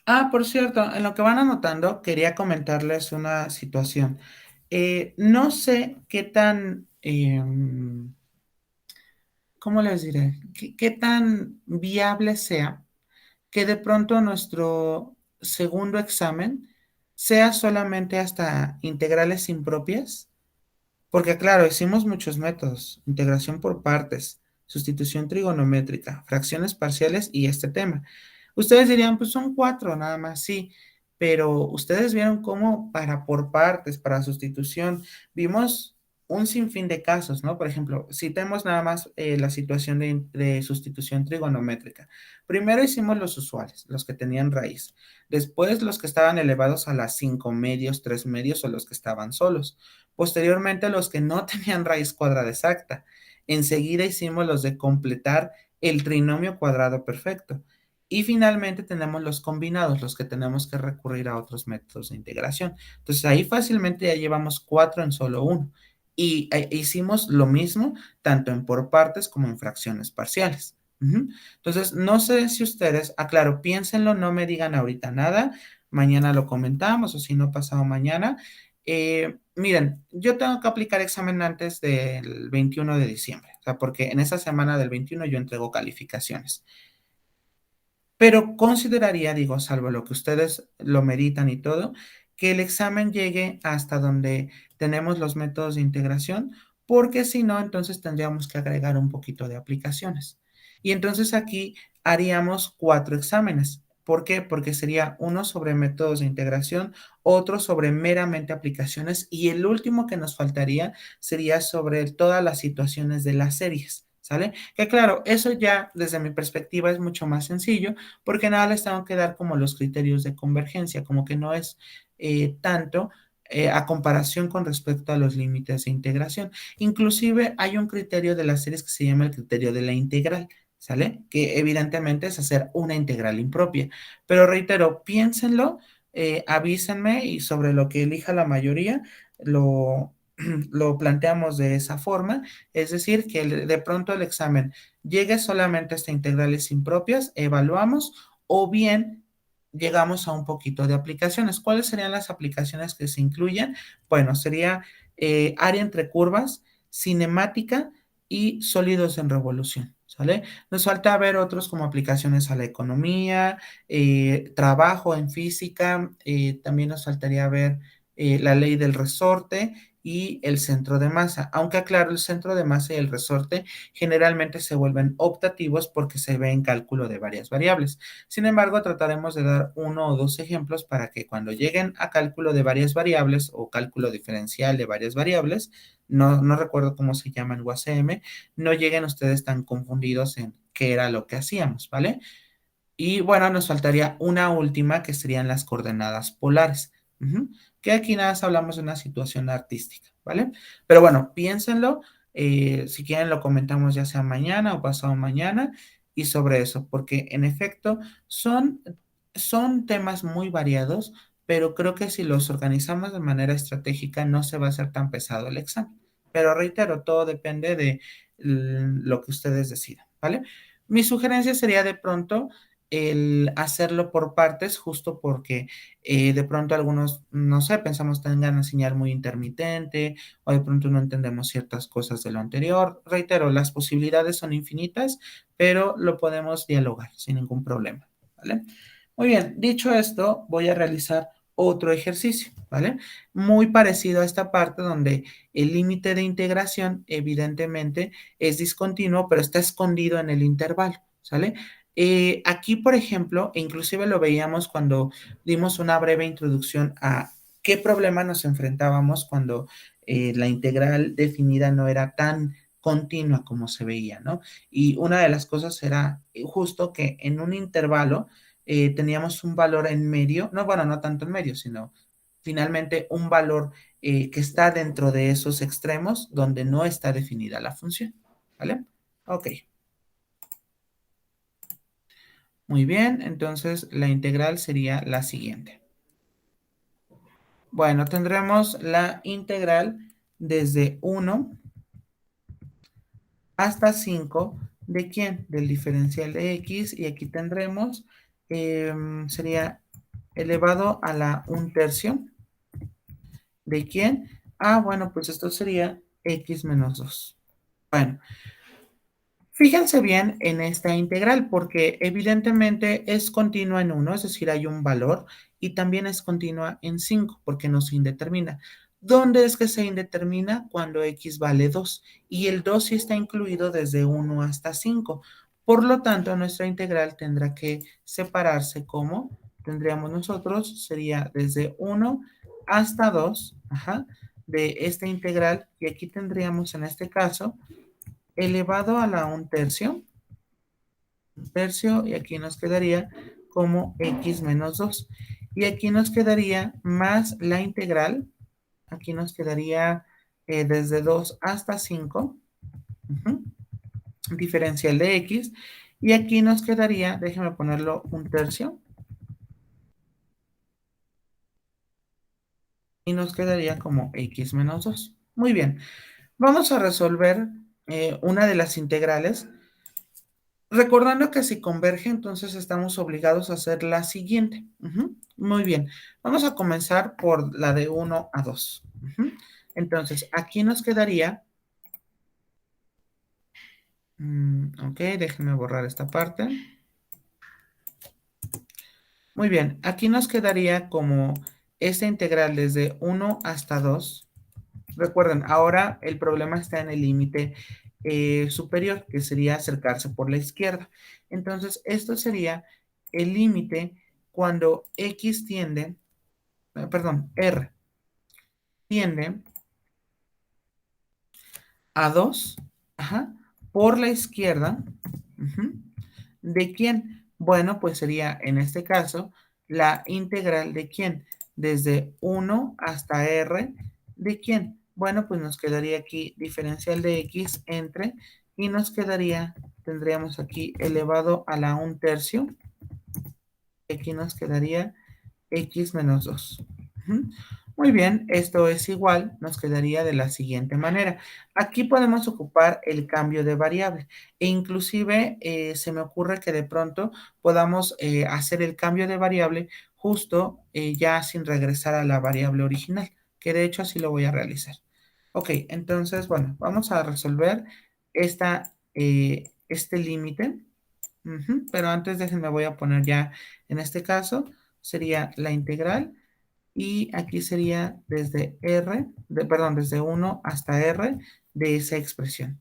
Ah, por cierto, en lo que van anotando, quería comentarles una situación. No sé qué tan, ¿cómo les diré? ¿Qué tan viable sea que de pronto nuestro segundo examen sea solamente hasta integrales impropias? Porque claro, hicimos muchos métodos, integración por partes, sustitución trigonométrica, fracciones parciales y este tema. Ustedes dirían, pues son cuatro nada más, sí, pero ustedes vieron cómo para por partes, para sustitución, vimos un sinfín de casos, ¿no? Por ejemplo, citemos nada más la situación de sustitución trigonométrica. Primero hicimos los usuales, los que tenían raíz. Después los que estaban elevados a las 5 medios, 3 medios o los que estaban solos. Posteriormente, los que no tenían raíz cuadrada exacta. Enseguida hicimos los de completar el trinomio cuadrado perfecto. Y finalmente tenemos los combinados, los que tenemos que recurrir a otros métodos de integración. Entonces ahí fácilmente ya llevamos cuatro en solo uno. Y hicimos lo mismo tanto en por partes como en fracciones parciales. Entonces, no sé si ustedes, aclaro, piénsenlo, no me digan ahorita nada, mañana lo comentamos o si no pasado mañana. Miren, yo tengo que aplicar examen antes del 21 de diciembre, o sea, porque en esa semana del 21 yo entrego calificaciones. Pero consideraría, digo, salvo lo que ustedes lo meditan y todo, que el examen llegue hasta donde tenemos los métodos de integración, porque si no, entonces tendríamos que agregar un poquito de aplicaciones. Y entonces aquí haríamos cuatro exámenes. ¿Por qué? Porque sería uno sobre métodos de integración, otro sobre meramente aplicaciones y el último que nos faltaría sería sobre todas las situaciones de las series. ¿Sale? Que claro, eso ya desde mi perspectiva es mucho más sencillo porque nada les tengo que dar como los criterios de convergencia, como que no es tanto a comparación con respecto a los límites de integración. Inclusive hay un criterio de las series que se llama el criterio de la integral, ¿sale? Que evidentemente es hacer una integral impropia. Pero reitero, piénsenlo, avísenme y sobre lo que elija la mayoría, lo, lo planteamos de esa forma, es decir, que de pronto el examen llegue solamente hasta integrales impropias, evaluamos o bien llegamos a un poquito de aplicaciones. ¿Cuáles serían las aplicaciones que se incluyen? Bueno, sería área entre curvas, cinemática y sólidos en revolución. ¿Sale? Nos falta ver otros como aplicaciones a la economía, trabajo en física, también nos faltaría ver la ley del resorte y el centro de masa. Aunque aclaro, el centro de masa y el resorte generalmente se vuelven optativos porque se ve en cálculo de varias variables. Sin embargo, trataremos de dar uno o dos ejemplos para que cuando lleguen a cálculo de varias variables o cálculo diferencial de varias variables, no recuerdo cómo se llama en UACM, no lleguen ustedes tan confundidos en qué era lo que hacíamos, ¿vale? Y bueno, nos faltaría una última que serían las coordenadas polares. Que aquí nada más hablamos de una situación artística, ¿vale? Pero bueno, piénsenlo. Si quieren lo comentamos ya sea mañana o pasado mañana y sobre eso, porque en efecto son temas muy variados, pero creo que si los organizamos de manera estratégica no se va a hacer tan pesado el examen. Pero reitero, todo depende de lo que ustedes decidan, ¿vale? Mi sugerencia sería de pronto el hacerlo por partes, justo porque de pronto algunos, no sé, pensamos tengan una señal muy intermitente o de pronto no entendemos ciertas cosas de lo anterior. Reitero, las posibilidades son infinitas, pero lo podemos dialogar sin ningún problema, ¿vale? Muy bien, dicho esto, voy a realizar otro ejercicio, ¿vale? Muy parecido a esta parte donde el límite de integración evidentemente es discontinuo, pero está escondido en el intervalo, ¿sale? Aquí, por ejemplo, e inclusive lo veíamos cuando dimos una breve introducción a qué problema nos enfrentábamos cuando la integral definida no era tan continua como se veía, ¿no? Y una de las cosas era justo que en un intervalo teníamos un valor en medio, no, bueno, no tanto en medio, sino finalmente un valor que está dentro de esos extremos donde no está definida la función, ¿vale? Ok, muy bien, entonces la integral sería la siguiente. Bueno, tendremos la integral desde 1 hasta 5 de quién? Del diferencial de x y aquí tendremos, sería elevado a la 1/3 de quién? Ah, bueno, pues esto sería x menos 2. Bueno, fíjense bien en esta integral porque evidentemente es continua en 1, es decir, hay un valor, y también es continua en 5 porque no se indetermina. ¿Dónde es que se indetermina? Cuando x vale 2 y el 2 sí está incluido desde 1 hasta 5. Por lo tanto, nuestra integral tendrá que separarse como tendríamos nosotros, sería desde 1 hasta 2, ajá, de esta integral, y aquí tendríamos en este caso elevado a la 1/3, y aquí nos quedaría como x menos 2. Y aquí nos quedaría más la integral, aquí nos quedaría desde 2 hasta 5, diferencial de x, y aquí nos quedaría, déjenme ponerlo 1/3, y nos quedaría como x menos 2. Muy bien, vamos a resolver una de las integrales. Recordando que si converge, entonces estamos obligados a hacer la siguiente. Muy bien, vamos a comenzar por la de 1 a 2. Entonces, aquí nos quedaría, ok, déjenme borrar esta parte. Muy bien, aquí nos quedaría como esta integral desde 1 hasta 2. Recuerden, ahora el problema está en el límite superior, que sería acercarse por la izquierda. Entonces, esto sería el límite cuando x tiende, perdón, r tiende a 2, ajá, por la izquierda. ¿De quién? Bueno, pues sería en este caso la integral de quién, desde 1 hasta r, ¿de quién? Bueno, pues nos quedaría aquí diferencial de x entre, y nos quedaría, tendríamos aquí elevado a la 1/3, aquí nos quedaría x menos 2. Muy bien, esto es igual, nos quedaría de la siguiente manera. Aquí podemos ocupar el cambio de variable e inclusive se me ocurre que de pronto podamos hacer el cambio de variable justo ya sin regresar a la variable original, que de hecho así lo voy a realizar. Ok, entonces, bueno, vamos a resolver este límite. Pero antes déjenme, voy a poner ya, en este caso, sería la integral, y aquí sería desde r, perdón, desde 1 hasta r de esa expresión.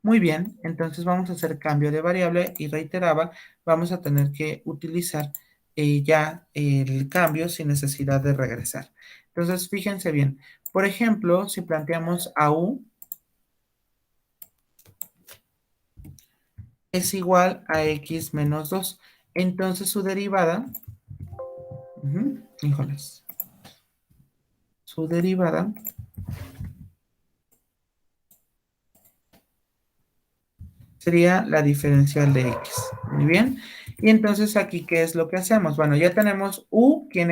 Muy bien, entonces vamos a hacer cambio de variable y reiteraba, vamos a tener que utilizar ya el cambio sin necesidad de regresar. Entonces, fíjense bien, por ejemplo, si planteamos a u es igual a x menos 2, entonces su derivada, híjoles, su derivada sería la diferencial de x. Muy bien. Y entonces aquí, ¿qué es lo que hacemos? Bueno, ya tenemos u, que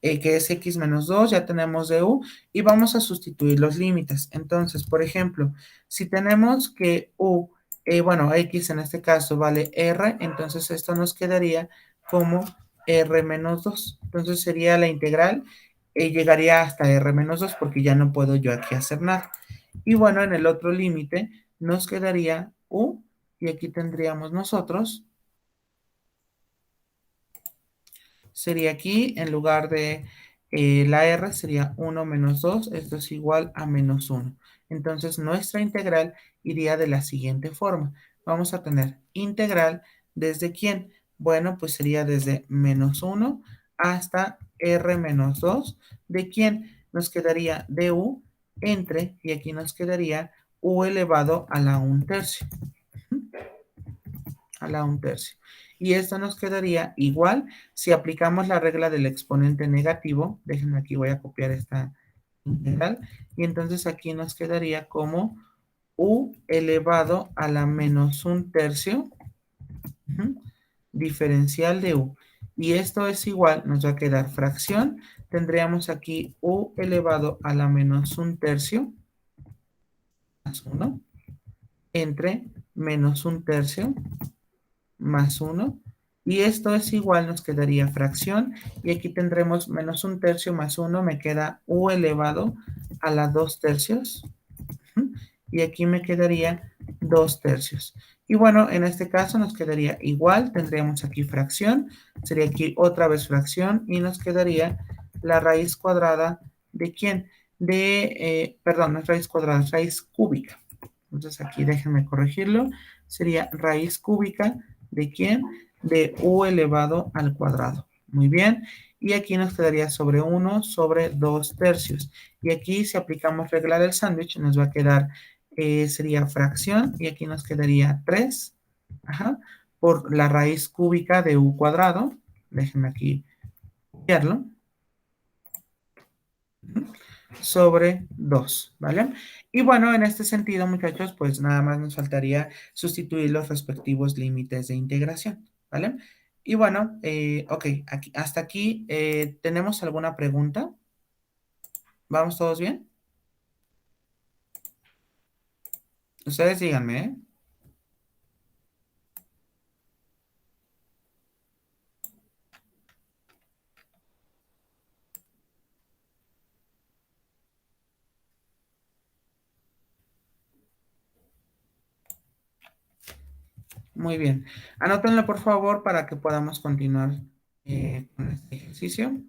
es x menos 2, ya tenemos de u, y vamos a sustituir los límites. Entonces, por ejemplo, si tenemos que u bueno, X en este caso vale R, entonces esto nos quedaría como R menos 2. Entonces sería la integral, llegaría hasta R menos 2 porque ya no puedo yo aquí hacer nada. Y bueno, en el otro límite nos quedaría U y aquí tendríamos nosotros, sería aquí, en lugar de la R, sería 1 menos 2, esto es igual a menos 1. Entonces, nuestra integral iría de la siguiente forma. Vamos a tener integral desde ¿quién? Bueno, pues sería desde menos 1 hasta R menos 2. ¿De quién? Nos quedaría de U entre, y aquí nos quedaría U elevado a la 1/3. A la 1/3. Y esto nos quedaría igual si aplicamos la regla del exponente negativo. Déjenme aquí, voy a copiar esta integral. Y entonces aquí nos quedaría como U elevado a la menos 1/3 diferencial de U. Y esto es igual, nos va a quedar fracción. Tendríamos aquí U elevado a la menos 1/3 más 1 entre menos 1/3 más 1. Y esto es igual, nos quedaría fracción. Y aquí tendremos menos 1/3 más 1, me queda U elevado a la 2/3. Y aquí me quedaría 2/3. Y bueno, en este caso nos quedaría igual, tendríamos aquí fracción, sería aquí otra vez fracción y nos quedaría la raíz cuadrada de ¿quién? Perdón, no es raíz cuadrada, es raíz cúbica. Entonces aquí déjenme corregirlo, sería raíz cúbica de ¿quién? De U elevado al cuadrado. Muy bien, y aquí nos quedaría sobre 1 sobre 2/3. Y aquí si aplicamos regla del sándwich nos va a quedar, sería fracción, y aquí nos quedaría 3, ajá, por la raíz cúbica de U cuadrado. Déjenme aquí copiarlo. Sobre 2, ¿vale? Y bueno, en este sentido, muchachos, pues nada más nos faltaría sustituir los respectivos límites de integración, ¿vale? Y bueno, ok, hasta aquí, ¿tenemos alguna pregunta? ¿Vamos todos bien? Ustedes díganme, ¿eh? Muy bien. Anótenlo, por favor, para que podamos continuar con este ejercicio.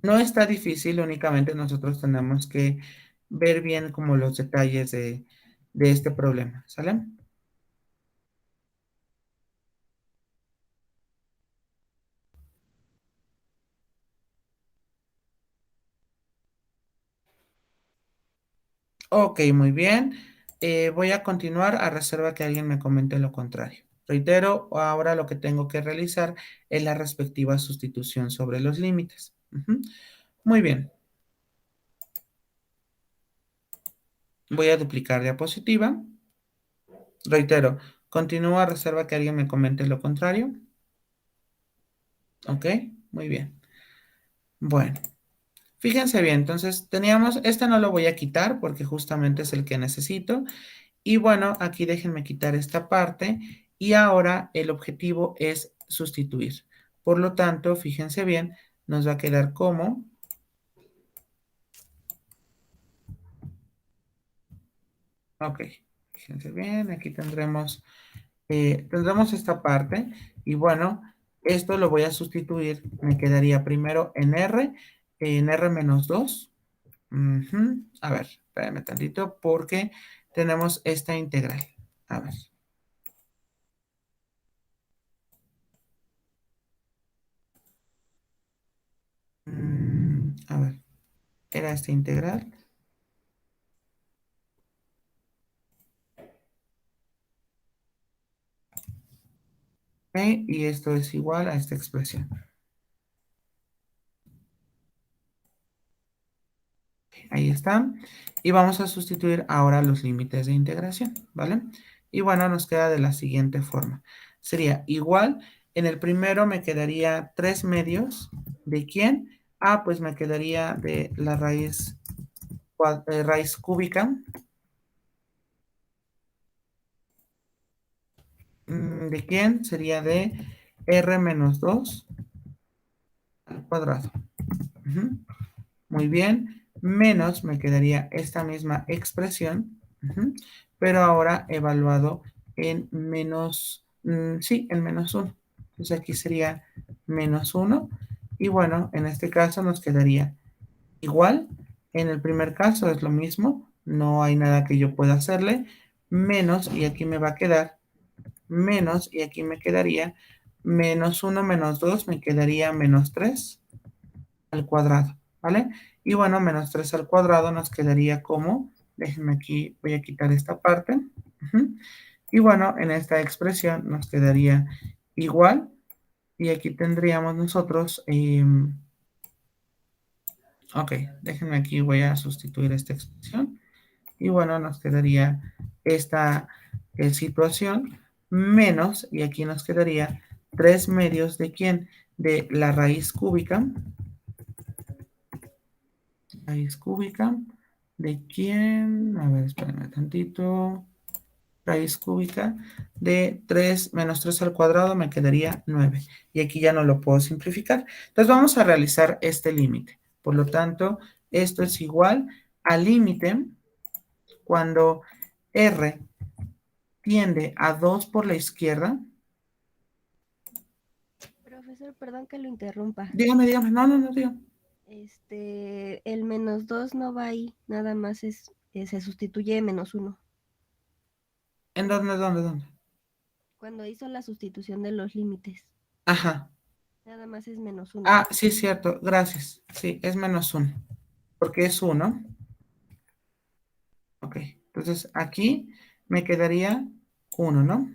No está difícil, únicamente nosotros tenemos que ver bien como los detalles de este problema, ¿sale? Ok, muy bien. Voy a continuar a reserva que alguien me comente lo contrario. Reitero, ahora lo que tengo que realizar es la respectiva sustitución sobre los límites. Muy bien. Voy a duplicar diapositiva. Reitero, continúo a reserva que alguien me comente lo contrario. Ok, muy bien. Bueno, fíjense bien, entonces teníamos, este no lo voy a quitar porque justamente es el que necesito. Y bueno, aquí déjenme quitar esta parte y ahora el objetivo es sustituir. Por lo tanto, fíjense bien, nos va a quedar como, ok, fíjense bien, aquí tendremos esta parte y bueno, esto lo voy a sustituir, me quedaría primero en R menos 2. A ver, espérame tantito porque tenemos esta integral. A ver. A ver, era esta integral. Ok, y esto es igual a esta expresión. Ahí está. Y vamos a sustituir ahora los límites de integración, ¿vale? Y bueno, nos queda de la siguiente forma. Sería igual, en el primero me quedaría 3 medios. ¿De quién? Ah, pues me quedaría de la raíz cúbica ¿De quién? Sería de r menos 2 al cuadrado. Ujú. Muy bien, menos me quedaría esta misma expresión, pero ahora evaluado en menos, sí, en menos 1. Entonces aquí sería menos 1. Y bueno, en este caso nos quedaría igual. En el primer caso es lo mismo, no hay nada que yo pueda hacerle. Menos, y aquí me va a quedar menos, y aquí me quedaría menos 1 menos 2, me quedaría menos 3 al cuadrado, ¿vale? Y bueno, menos 3 al cuadrado nos quedaría como, déjenme aquí, voy a quitar esta parte. Y bueno, en esta expresión nos quedaría igual. Y aquí tendríamos nosotros, ok, déjenme aquí, voy a sustituir esta expresión. Y bueno, nos quedaría esta situación menos, y aquí nos quedaría 3 medios de quién, de la raíz cúbica. Raíz cúbica. ¿De quién? A ver, espérame tantito. Raíz cúbica de 3 menos 3 al cuadrado me quedaría 9. Y aquí ya no lo puedo simplificar. Entonces vamos a realizar este límite. Por lo tanto, esto es igual al límite cuando R tiende a 2 por la izquierda. Profesor, perdón que lo interrumpa. Dígame, dígame. No, no, no, dígame. El menos 2 no va ahí, nada más se sustituye menos 1. ¿En dónde, dónde, dónde? Cuando hizo la sustitución de los límites, Ajá. nada más es menos 1. Ah, sí, es cierto. Gracias. Sí, es menos 1. Porque es 1. Ok. Entonces aquí me quedaría 1, ¿no?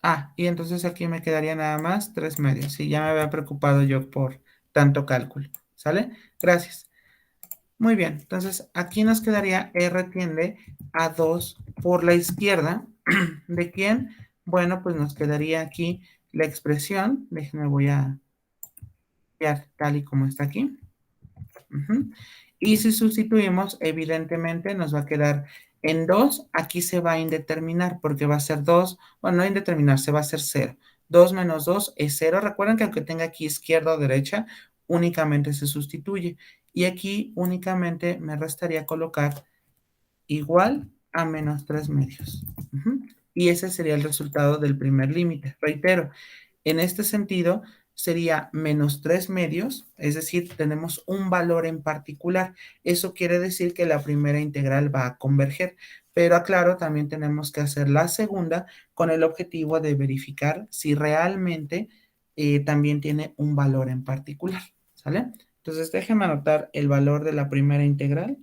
Ah, y entonces aquí me quedaría nada más 3 medios. Sí, ya me había preocupado yo por tanto cálculo. ¿Sale? Gracias. Muy bien. Entonces aquí nos quedaría R tiende a 2 por la izquierda. ¿De quién? Bueno, pues nos quedaría aquí la expresión. Déjenme, voy a copiar tal y como está aquí. Y si sustituimos, evidentemente nos va a quedar en 2. Aquí se va a indeterminar porque va a ser 2. Bueno, no indeterminar, se va a hacer 0. 2 menos 2 es 0. Recuerden que aunque tenga aquí izquierda o derecha, únicamente se sustituye. Y aquí únicamente me restaría colocar igual a menos 3 medios. Y ese sería el resultado del primer límite. Reitero, en este sentido sería menos 3 medios, es decir, tenemos un valor en particular. Eso quiere decir que la primera integral va a converger, pero aclaro, también tenemos que hacer la segunda con el objetivo de verificar si realmente también tiene un valor en particular, ¿sale? Entonces déjenme anotar el valor de la primera integral.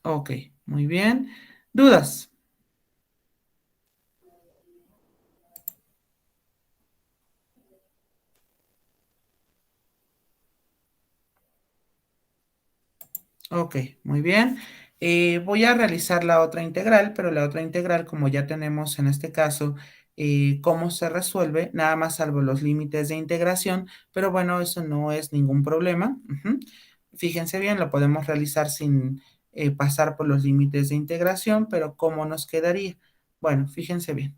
Ok, muy bien. ¿Dudas? Ok, muy bien. Voy a realizar la otra integral, pero la otra integral, como ya tenemos en este caso cómo se resuelve, nada más salvo los límites de integración, pero bueno, eso no es ningún problema. Fíjense bien, lo podemos realizar sin pasar por los límites de integración, pero ¿cómo nos quedaría? Bueno, fíjense bien.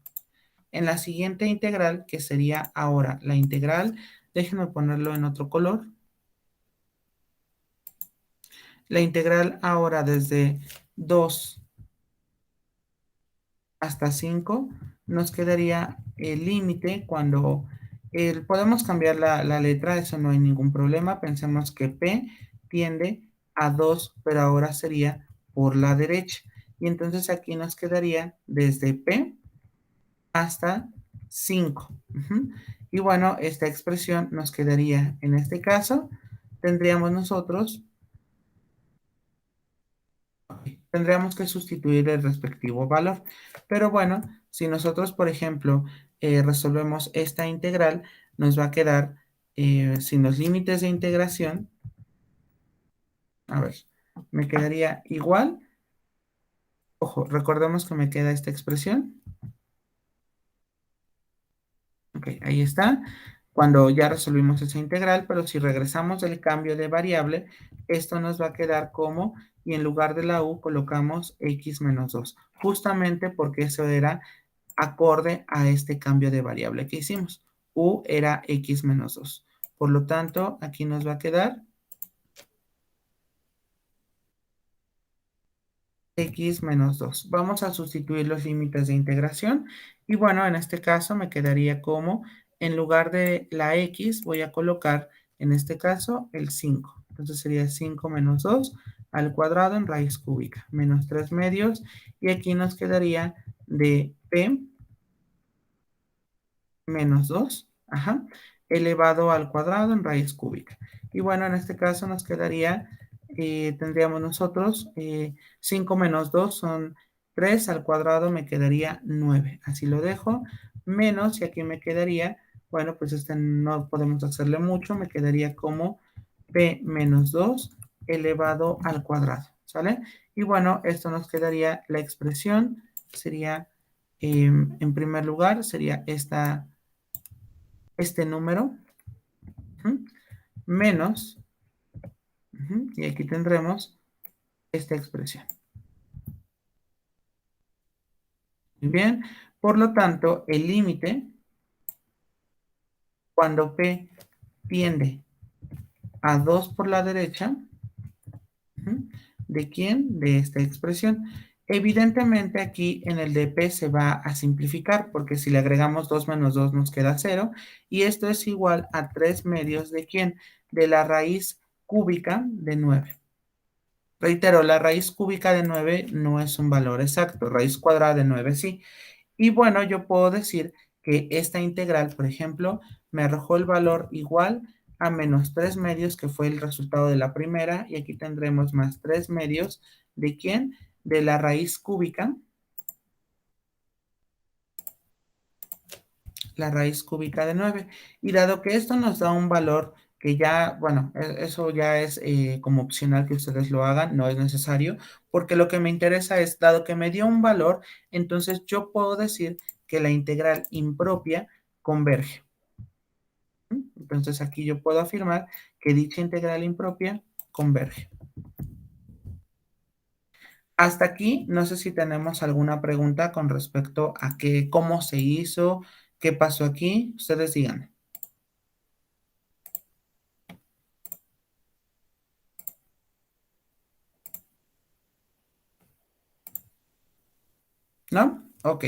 En la siguiente integral, que sería ahora la integral, déjenme ponerlo en otro color. La integral ahora desde 2 hasta 5 nos quedaría el límite cuando podemos cambiar la letra, eso no hay ningún problema. Pensemos que P tiende a 2, pero ahora sería por la derecha. Y entonces aquí nos quedaría desde P hasta 5. Y bueno, esta expresión nos quedaría en este caso. Tendríamos nosotros tendríamos que sustituir el respectivo valor. Pero bueno, si nosotros, por ejemplo, resolvemos esta integral, nos va a quedar sin los límites de integración. A ver, me quedaría igual. Ojo, recordemos que me queda esta expresión. Ok, ahí está. Cuando ya resolvimos esa integral, pero si regresamos del cambio de variable, esto nos va a quedar como y en lugar de la u colocamos x menos 2, justamente porque eso era acorde a este cambio de variable que hicimos. U era x menos 2. Por lo tanto, aquí nos va a quedar x menos 2. Vamos a sustituir los límites de integración y bueno, en este caso me quedaría como en lugar de la x voy a colocar en este caso el 5. Entonces sería 5 menos 2 al cuadrado en raíz cúbica menos 3 medios y aquí nos quedaría de p menos 2, ajá, elevado al cuadrado en raíz cúbica. Y bueno, en este caso nos quedaría, tendríamos nosotros 5 menos 2 son 3 al cuadrado me quedaría 9. Así lo dejo, menos, y aquí me quedaría, bueno, pues este no podemos hacerle mucho, me quedaría como p menos 2 elevado al cuadrado, ¿sale? Y bueno, esto nos quedaría, la expresión sería, en primer lugar, sería este número, menos, y aquí tendremos esta expresión. Muy bien, por lo tanto, el límite, cuando P tiende a 2 por la derecha, ¿de quién? De esta expresión. Evidentemente aquí en el de P se va a simplificar porque si le agregamos 2 menos 2 nos queda 0 y esto es igual a 3 medios ¿de quién? De la raíz cúbica de 9. Reitero, la raíz cúbica de 9 no es un valor exacto, raíz cuadrada de 9 sí. Y bueno, yo puedo decir que esta integral, por ejemplo, me arrojó el valor igual a menos 3 medios, que fue el resultado de la primera, y aquí tendremos más 3 medios, ¿de quién? De la raíz cúbica, la raíz cúbica de 9. Y dado que esto nos da un valor que ya, bueno, eso ya es como opcional que ustedes lo hagan, no es necesario, porque lo que me interesa es, dado que me dio un valor, entonces yo puedo decir que la integral impropia converge. Entonces aquí yo puedo afirmar que dicha integral impropia converge. Hasta aquí, no sé si tenemos alguna pregunta con respecto a cómo se hizo, qué pasó aquí, ustedes digan. ¿No? Ok,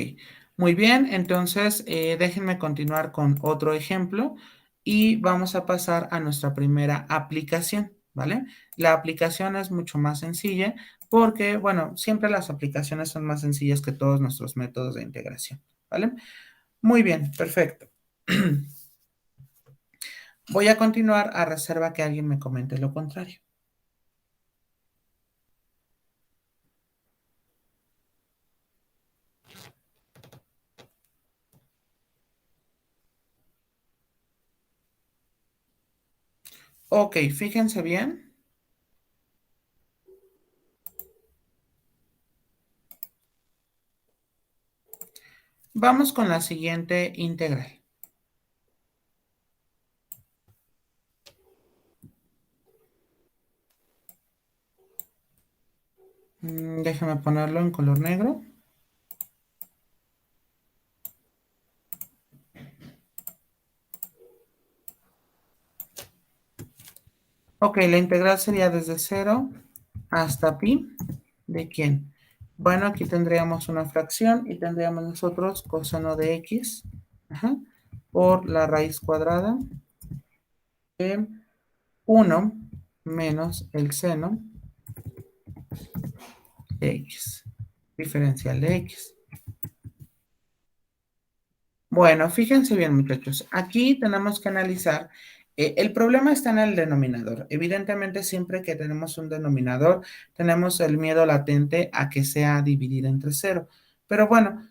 muy bien, entonces déjenme continuar con otro ejemplo y vamos a pasar a nuestra primera aplicación, ¿vale? La aplicación es mucho más sencilla porque, bueno, siempre las aplicaciones son más sencillas que todos nuestros métodos de integración, ¿vale? Muy bien, perfecto. Voy a continuar a reserva que alguien me comente lo contrario. Ok, fíjense bien. Vamos con la siguiente integral. Déjame ponerlo en color negro. Ok, la integral sería desde 0 hasta pi. ¿De quién? Bueno, aquí tendríamos una fracción y tendríamos nosotros coseno de x por la raíz cuadrada de 1 menos el seno de x, diferencial de x. Bueno, fíjense bien, muchachos. Aquí tenemos que analizar, el problema está en el denominador. Evidentemente, siempre que tenemos un denominador, tenemos el miedo latente a que sea dividido entre 0. Pero bueno,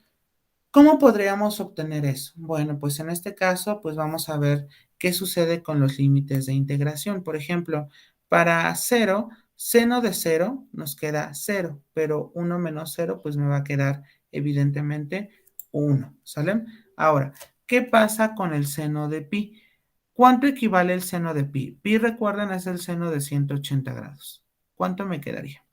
¿cómo podríamos obtener eso? Bueno, pues en este caso, pues vamos a ver qué sucede con los límites de integración. Por ejemplo, para 0, seno de 0 nos queda 0, pero 1 menos 0, pues me va a quedar evidentemente 1, ¿sale? Ahora, ¿qué pasa con el seno de pi? ¿Cuánto equivale el seno de pi? Pi, recuerden, es el seno de 180 grados. ¿Cuánto me quedaría?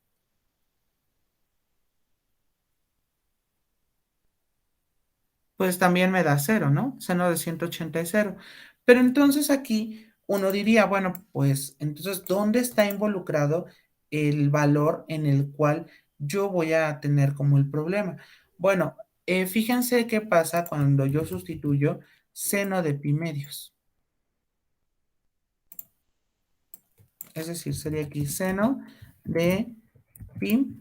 pues también me da 0, ¿no? Seno de 180 es 0. Pero entonces aquí uno diría, bueno, pues entonces, ¿dónde está involucrado el valor en el cual yo voy a tener como el problema? Bueno, fíjense qué pasa cuando yo sustituyo seno de pi medios. Es decir, sería aquí seno de pi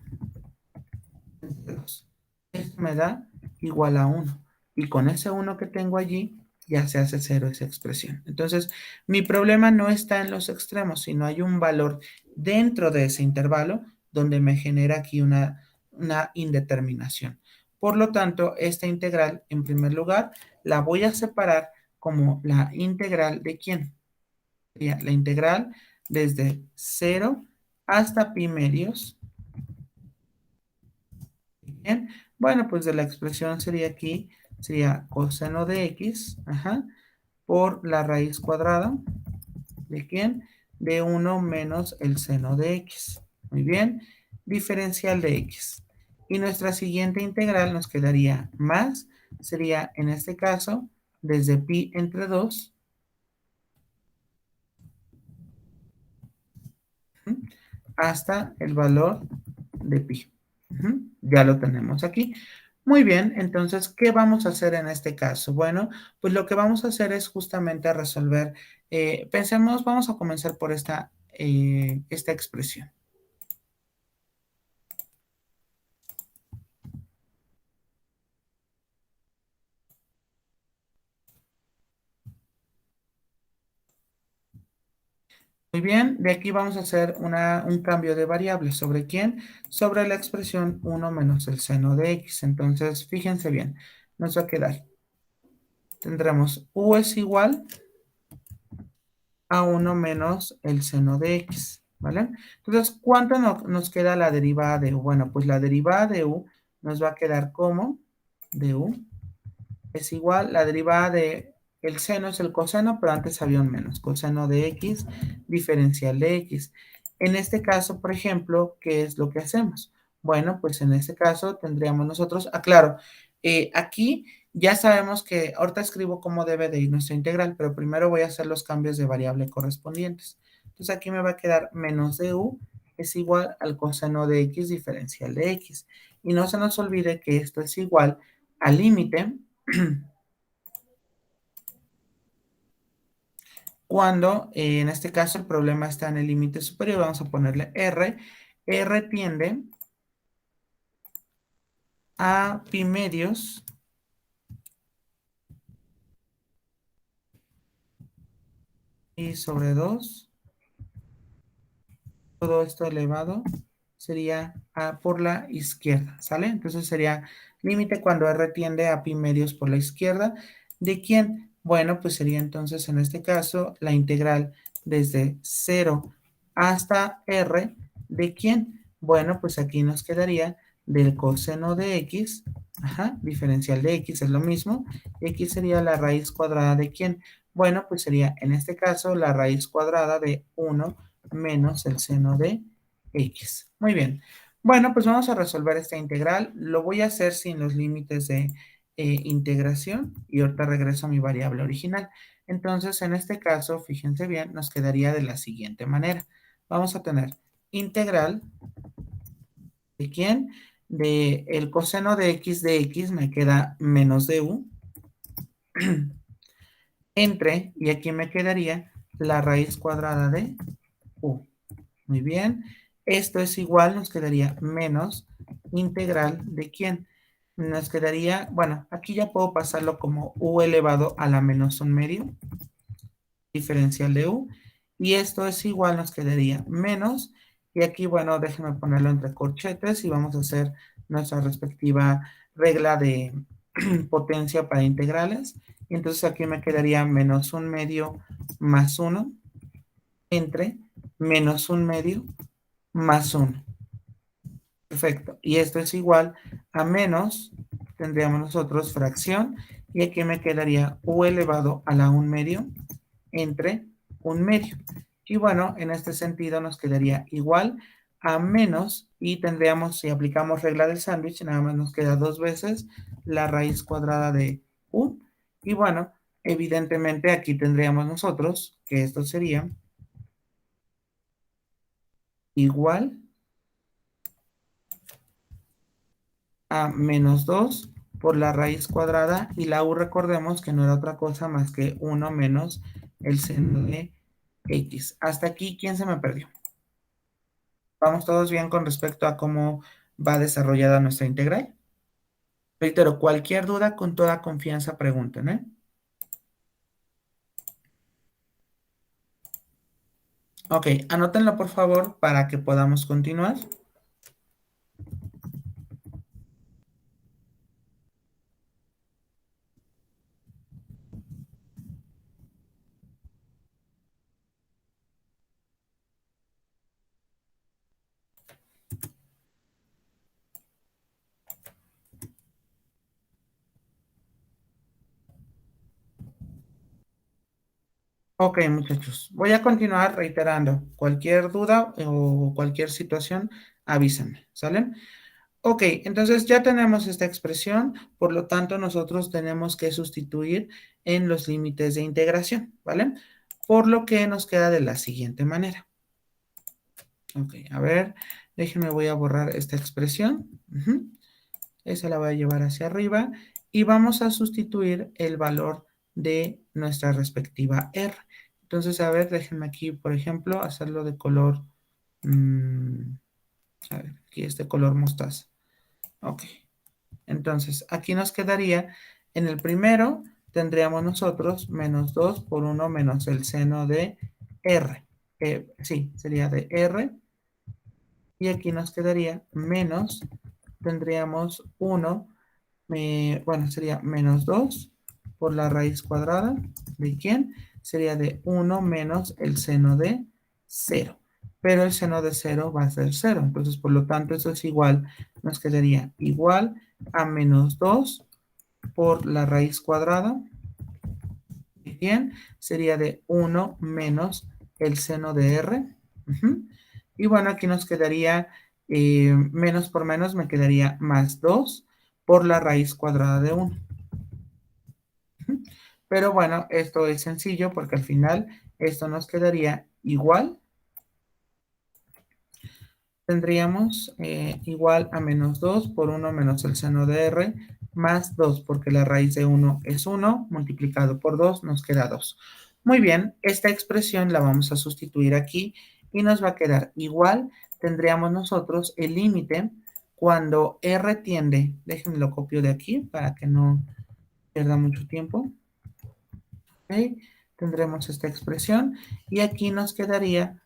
entre 2. Esto me da igual a 1. Y con ese 1 que tengo allí, ya se hace 0 esa expresión. Entonces, mi problema no está en los extremos, sino hay un valor dentro de ese intervalo donde me genera aquí una indeterminación. Por lo tanto, esta integral, en primer lugar, la voy a separar como la integral de ¿quién? Sería la integral desde 0 hasta pi medios. Bien, bueno, pues de la expresión sería aquí, sería coseno de x, por la raíz cuadrada, ¿de quién? De 1 menos el seno de x. Muy bien, diferencial de x. Y nuestra siguiente integral nos quedaría más, sería en este caso, desde pi entre 2 hasta el valor de pi. Ya lo tenemos aquí. Muy bien, entonces, ¿qué vamos a hacer en este caso? Bueno, pues lo que vamos a hacer es justamente resolver, pensemos, vamos a comenzar por esta expresión. Muy bien, de aquí vamos a hacer un cambio de variable. ¿Sobre quién? Sobre la expresión 1 menos el seno de x. Entonces, fíjense bien, nos va a quedar, tendremos u es igual a 1 menos el seno de x, ¿vale? Entonces, ¿cuánto nos queda la derivada de u? Bueno, pues la derivada de u nos va a quedar como de u es igual, la derivada de el seno es el coseno, pero antes había un menos, coseno de x, diferencial de x. En este caso, por ejemplo, ¿qué es lo que hacemos? Bueno, pues en este caso tendríamos nosotros, claro, aquí ya sabemos que ahorita escribo cómo debe de ir nuestra integral, pero primero voy a hacer los cambios de variable correspondientes. Entonces aquí me va a quedar menos de u es igual al coseno de x diferencial de x. Y no se nos olvide que esto es igual al límite cuando en este caso el problema está en el límite superior, vamos a ponerle r. R tiende a pi medios y sobre 2, todo esto elevado sería a por la izquierda, ¿sale? Entonces sería límite cuando r tiende a pi medios por la izquierda. ¿De quién? Bueno, pues sería entonces en este caso la integral desde 0 hasta r. ¿De quién? Bueno, pues aquí nos quedaría del coseno de x, diferencial de x es lo mismo, x sería la raíz cuadrada de quién. Bueno, pues sería en este caso la raíz cuadrada de 1 menos el seno de x. Muy bien. Bueno, pues vamos a resolver esta integral. Lo voy a hacer sin los límites de integración y ahorita regreso a mi variable original. Entonces, en este caso, fíjense bien, nos quedaría de la siguiente manera. Vamos a tener integral de quién? De el coseno de x me queda menos de u entre, y aquí me quedaría la raíz cuadrada de u. Muy bien. Esto es igual, nos quedaría menos integral de quién. Nos quedaría, bueno, aquí ya puedo pasarlo como u elevado a la menos un medio, diferencial de u. Y esto es igual, nos quedaría menos. Y aquí, bueno, déjenme ponerlo entre corchetes y vamos a hacer nuestra respectiva regla de potencia para integrales. Y entonces aquí me quedaría menos un medio más 1 entre menos un medio más 1. Perfecto. Y esto es igual a menos, tendríamos nosotros fracción, y aquí me quedaría u elevado a la 1 medio entre 1 medio. Y bueno, en este sentido nos quedaría igual a menos, y tendríamos, si aplicamos regla del sándwich, nada más nos queda 2 veces la raíz cuadrada de 1. Y bueno, evidentemente aquí tendríamos nosotros que esto sería igual a menos 2 por la raíz cuadrada, y la u recordemos que no era otra cosa más que 1 menos el seno de x. Hasta aquí, ¿quién se me perdió? ¿Vamos todos bien con respecto a cómo va desarrollada nuestra integral? Reitero, cualquier duda, con toda confianza pregunten, ¿eh? Ok, anótenlo por favor para que podamos continuar. Ok, muchachos, voy a continuar reiterando. Cualquier duda o cualquier situación, avísenme, ¿sale? Ok, entonces ya tenemos esta expresión, por lo tanto nosotros tenemos que sustituir en los límites de integración, ¿vale? Por lo que nos queda de la siguiente manera. Ok, a ver, déjenme, voy a borrar esta expresión. Esa la voy a llevar hacia arriba y vamos a sustituir el valor de nuestra respectiva R. Entonces, a ver, déjenme aquí, por ejemplo, hacerlo de color, a ver, aquí este color mostaza. Ok, entonces aquí nos quedaría, en el primero tendríamos nosotros menos 2 por 1 menos el seno de R. Sí, sería de R. Y aquí nos quedaría menos, tendríamos 1, bueno, sería menos 2 por la raíz cuadrada. ¿De quién? Sería de 1 menos el seno de 0. Pero el seno de 0 va a ser 0. Entonces, por lo tanto, eso es igual. Nos quedaría igual a menos 2 por la raíz cuadrada. ¿De quién? Sería de 1 menos el seno de R. Y bueno, aquí nos quedaría menos por menos, me quedaría más 2 por la raíz cuadrada de 1. Pero bueno, esto es sencillo porque al final esto nos quedaría igual. Tendríamos igual a menos 2 por 1 menos el seno de R más 2, porque la raíz de 1 es 1, multiplicado por 2 nos queda 2. Muy bien, esta expresión la vamos a sustituir aquí y nos va a quedar igual. Tendríamos nosotros el límite cuando R tiende, déjenme lo copio de aquí para que no pierda mucho tiempo. ¿Ok? Tendremos esta expresión y aquí nos quedaría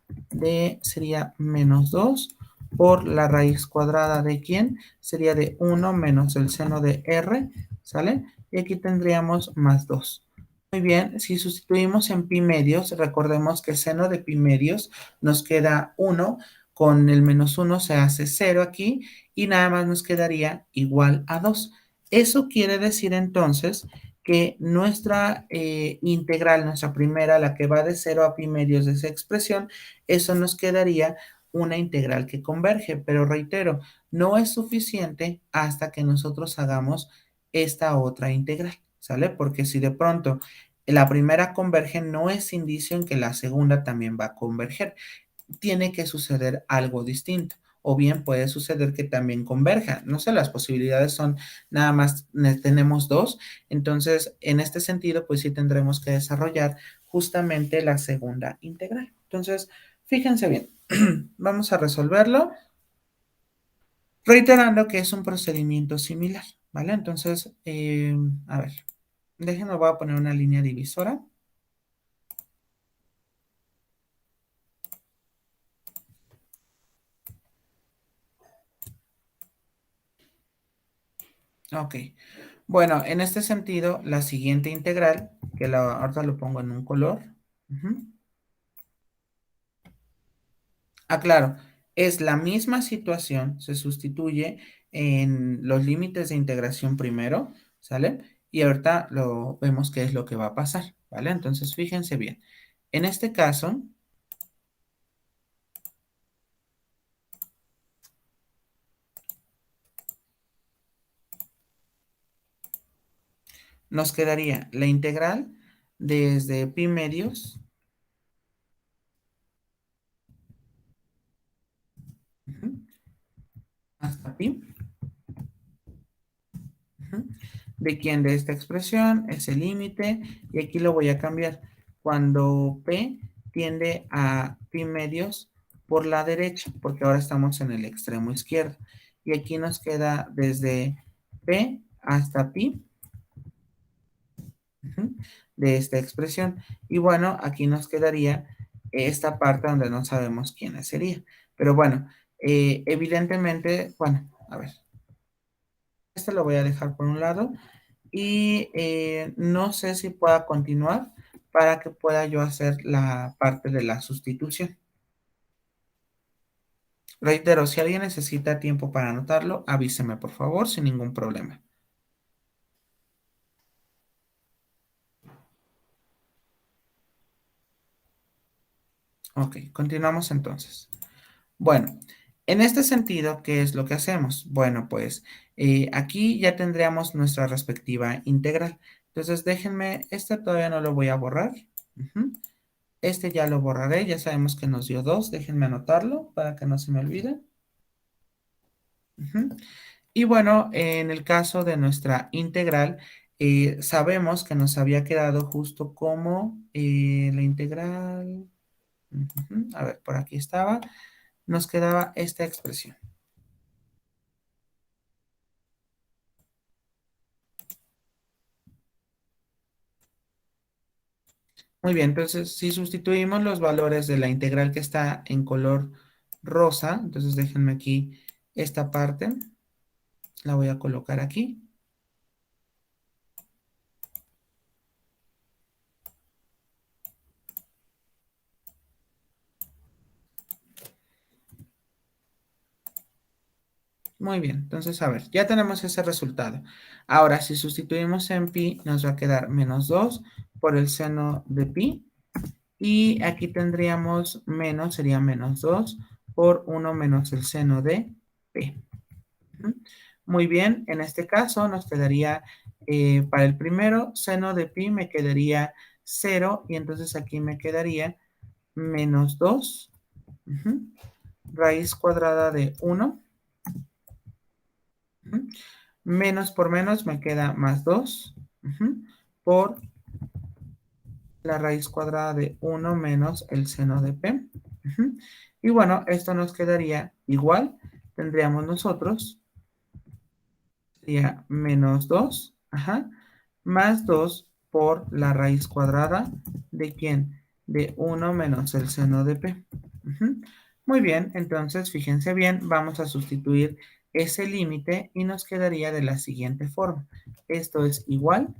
sería menos 2 por la raíz cuadrada de ¿quién? Sería de 1 menos el seno de R, ¿sale? Y aquí tendríamos más 2. Muy bien, si sustituimos en pi medios, recordemos que seno de pi medios nos queda 1, con el menos 1 se hace 0 aquí y nada más nos quedaría igual a 2. Eso quiere decir entonces que nuestra integral, nuestra primera, la que va de 0 a pi medios de esa expresión, eso nos quedaría una integral que converge, pero reitero, no es suficiente hasta que nosotros hagamos esta otra integral, ¿sale? Porque si de pronto la primera converge, no es indicio en que la segunda también va a converger. Tiene que suceder algo distinto. O bien puede suceder que también converja. No sé, las posibilidades son nada más, tenemos dos. Entonces, en este sentido, pues sí tendremos que desarrollar justamente la segunda integral. Entonces, fíjense bien, vamos a resolverlo reiterando que es un procedimiento similar, ¿vale? Entonces, a ver, déjenme, voy a poner una línea divisora. Ok, bueno, en este sentido, la siguiente integral, que ahorita lo pongo en un color. Claro, es la misma situación, se sustituye en los límites de integración primero, ¿sale? Y ahorita lo vemos qué es lo que va a pasar, ¿vale? Entonces, fíjense bien. En este caso, nos quedaría la integral desde pi medios hasta pi. ¿De quién? De esta expresión es el límite y aquí lo voy a cambiar. Cuando p tiende a pi medios por la derecha, porque ahora estamos en el extremo izquierdo. Y aquí nos queda desde p hasta pi de esta expresión. Y bueno, aquí nos quedaría esta parte donde no sabemos quién sería. Pero bueno, evidentemente, bueno, a ver. Este lo voy a dejar por un lado y no sé si pueda continuar para que pueda yo hacer la parte de la sustitución. Reitero, si alguien necesita tiempo para anotarlo, avíseme por favor, sin ningún problema. Ok, continuamos entonces. Bueno, en este sentido, ¿qué es lo que hacemos? Bueno, pues aquí ya tendríamos nuestra respectiva integral. Entonces, déjenme, este todavía no lo voy a borrar. Este ya lo borraré, ya sabemos que nos dio 2. Déjenme anotarlo para que no se me olvide. Y bueno, en el caso de nuestra integral, sabemos que nos había quedado justo como la integral. A ver, por aquí estaba. Nos quedaba esta expresión. Muy bien, entonces si sustituimos los valores de la integral que está en color rosa, entonces déjenme aquí esta parte, la voy a colocar aquí. Muy bien, entonces a ver, ya tenemos ese resultado. Ahora, si sustituimos en pi, nos va a quedar menos 2 por el seno de pi. Y aquí tendríamos menos, sería menos 2 por 1 menos el seno de p. Muy bien, en este caso nos quedaría, para el primero, seno de pi me quedaría 0 y entonces aquí me quedaría menos 2 raíz cuadrada de 1. Menos por menos me queda más 2 por la raíz cuadrada de 1 menos el seno de p. Y bueno, esto nos quedaría igual. Tendríamos nosotros, sería menos 2, más 2 por la raíz cuadrada de ¿quién? De 1 menos el seno de p. Muy bien, entonces fíjense bien, vamos a sustituir ese límite y nos quedaría de la siguiente forma. Esto es igual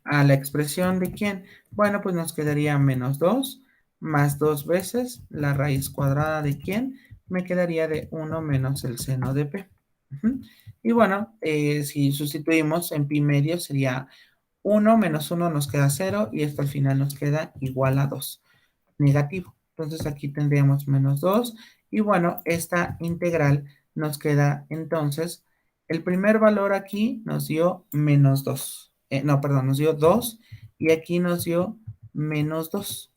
a la expresión de ¿quién? Bueno, pues nos quedaría menos 2 más 2 veces la raíz cuadrada de ¿quién? Me quedaría de 1 menos el seno de p. Y bueno, si sustituimos en pi medio sería 1 menos 1 nos queda 0 y esto al final nos queda igual a 2, negativo. Entonces aquí tendríamos menos 2 y bueno, esta integral nos queda entonces, el primer valor aquí nos dio menos 2. No, perdón, nos dio 2 y aquí nos dio menos 2.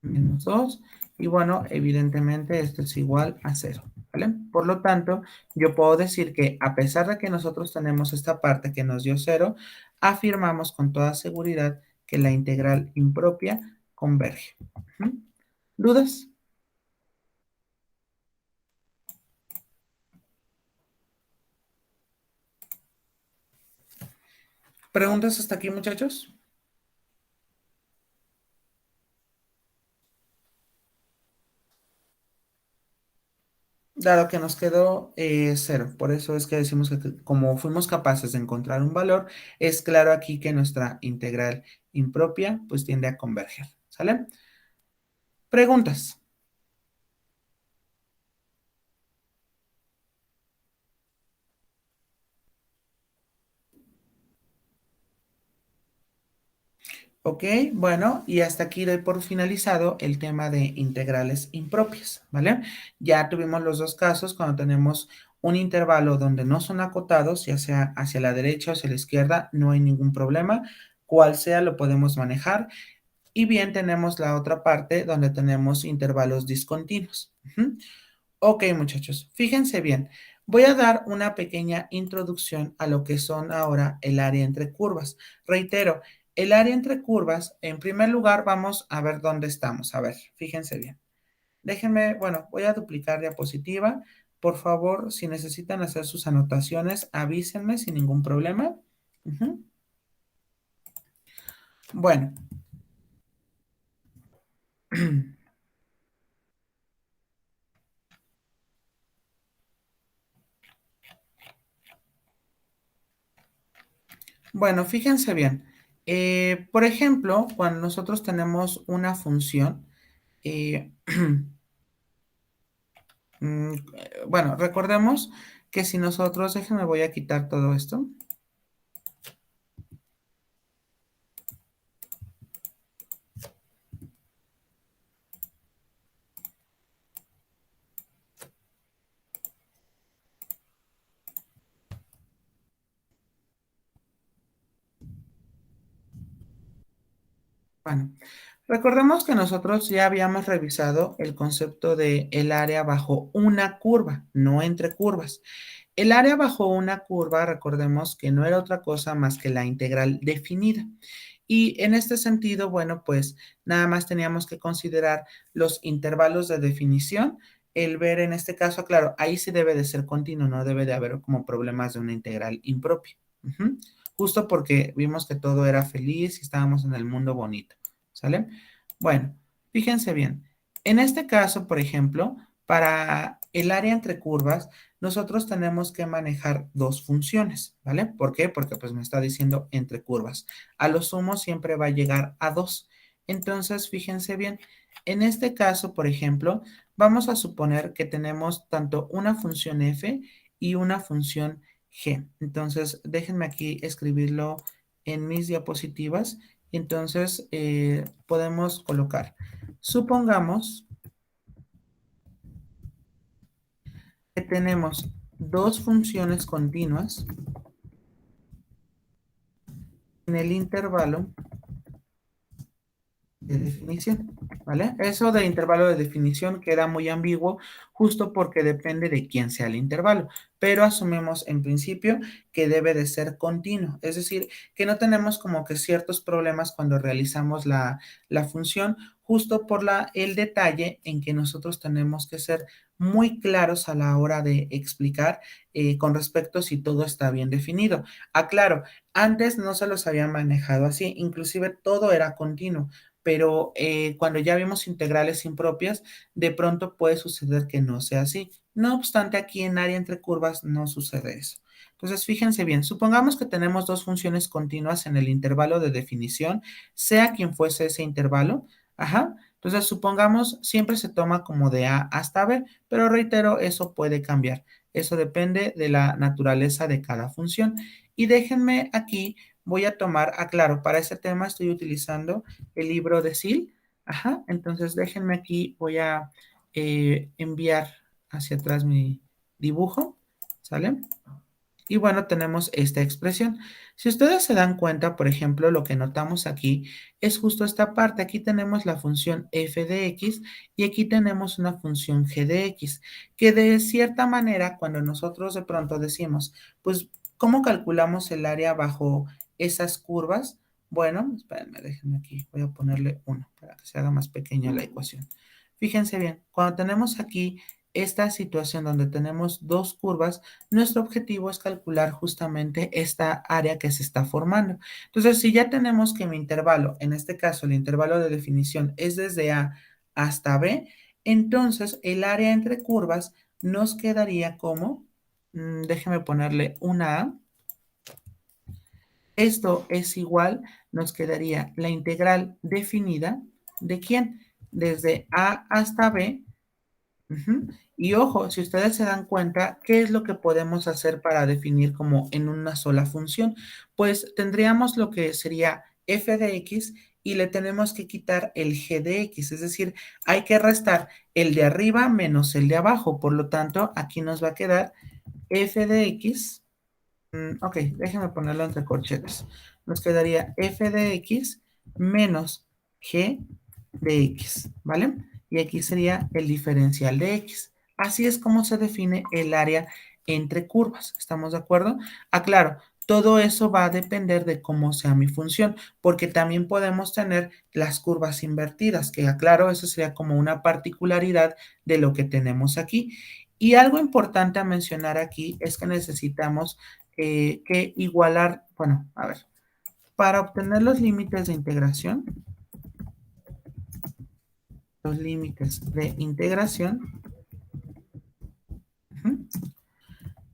Menos 2 y bueno, evidentemente esto es igual a 0, ¿vale? Por lo tanto, yo puedo decir que a pesar de que nosotros tenemos esta parte que nos dio 0, afirmamos con toda seguridad que la integral impropia converge. ¿Dudas? ¿Preguntas hasta aquí, muchachos? Dado que nos quedó 0, por eso es que decimos que como fuimos capaces de encontrar un valor, es claro aquí que nuestra integral impropia pues tiende a converger, ¿sale? Preguntas. Ok, bueno, y hasta aquí doy por finalizado el tema de integrales impropias, ¿vale? Ya tuvimos los dos casos cuando tenemos un intervalo donde no son acotados, ya sea hacia la derecha o hacia la izquierda, no hay ningún problema. Cual sea, lo podemos manejar. Y bien, tenemos la otra parte donde tenemos intervalos discontinuos. Ujú. Ok, muchachos, fíjense bien. Voy a dar una pequeña introducción a lo que son ahora el área entre curvas. Reitero, el área entre curvas, en primer lugar, vamos a ver dónde estamos. A ver, fíjense bien. Déjenme, bueno, voy a duplicar diapositiva. Por favor, si necesitan hacer sus anotaciones, avísenme sin ningún problema. Ujú. Bueno. Bueno, fíjense bien. Por ejemplo, cuando nosotros tenemos una función, eh, bueno, recordemos que si nosotros, déjenme, voy a quitar todo esto. Bueno, recordemos que nosotros ya habíamos revisado el concepto de el área bajo una curva, no entre curvas. El área bajo una curva, recordemos que no era otra cosa más que la integral definida. Y en este sentido, bueno, pues nada más teníamos que considerar los intervalos de definición, el ver en este caso, claro, ahí sí debe de ser continuo, no debe de haber como problemas de una integral impropia. Ujú. Justo porque vimos que todo era feliz y estábamos en el mundo bonito, ¿sale? Bueno, fíjense bien. En este caso, por ejemplo, para el área entre curvas, nosotros tenemos que manejar dos funciones, ¿vale? ¿Por qué? Porque pues me está diciendo entre curvas. A lo sumo siempre va a llegar a 2. Entonces, fíjense bien, en este caso, por ejemplo, vamos a suponer que tenemos tanto una función f y una función g. Entonces, déjenme aquí escribirlo en mis diapositivas. Entonces, podemos colocar, supongamos que tenemos dos funciones continuas en el intervalo de definición, ¿vale? Eso de intervalo de definición queda muy ambiguo justo porque depende de quién sea el intervalo, pero asumimos en principio que debe de ser continuo, es decir, que no tenemos como que ciertos problemas cuando realizamos la función, justo por el detalle en que nosotros tenemos que ser muy claros a la hora de explicar con respecto si todo está bien definido. Aclaro, antes no se los había manejado así, inclusive todo era continuo, pero cuando ya vimos integrales impropias, de pronto puede suceder que no sea así. No obstante, aquí en área entre curvas no sucede eso. Entonces, fíjense bien, supongamos que tenemos dos funciones continuas en el intervalo de definición, sea quien fuese ese intervalo. Ajá. Entonces, supongamos, siempre se toma como de A hasta B, pero reitero, eso puede cambiar. Eso depende de la naturaleza de cada función. Y déjenme aquí, voy a tomar, aclaro, para ese tema estoy utilizando el libro de Sil. Ajá, entonces déjenme aquí, voy a enviar hacia atrás mi dibujo, ¿sale? Y bueno, tenemos esta expresión. Si ustedes se dan cuenta, por ejemplo, lo que notamos aquí es justo esta parte. Aquí tenemos la función f de x y aquí tenemos una función g de x, que de cierta manera, cuando nosotros de pronto decimos, pues, ¿cómo calculamos el área bajo esas curvas? Bueno, espérenme, déjenme aquí, voy a ponerle 1 para que se haga más pequeña la ecuación. Fíjense bien, cuando tenemos aquí esta situación donde tenemos dos curvas, nuestro objetivo es calcular justamente esta área que se está formando. Entonces, si ya tenemos que mi intervalo, en este caso el intervalo de definición es desde A hasta B, entonces el área entre curvas nos quedaría como, déjeme ponerle una A. Esto es igual, nos quedaría la integral definida de quién, desde A hasta B. Ujú. Y ojo, si ustedes se dan cuenta, ¿qué es lo que podemos hacer para definir como en una sola función? Pues tendríamos lo que sería f de x y le tenemos que quitar el g de x, es decir, hay que restar el de arriba menos el de abajo, por lo tanto, aquí nos va a quedar f de x, ok, déjenme ponerlo entre corchetes, nos quedaría f de x menos g de x, ¿vale? Y aquí sería el diferencial de x. Así es como se define el área entre curvas, ¿estamos de acuerdo? Aclaro, todo eso va a depender de cómo sea mi función, porque también podemos tener las curvas invertidas, que aclaro, eso sería como una particularidad de lo que tenemos aquí. Y algo importante a mencionar aquí es que necesitamos que igualar, bueno, a ver, para obtener los límites de integración,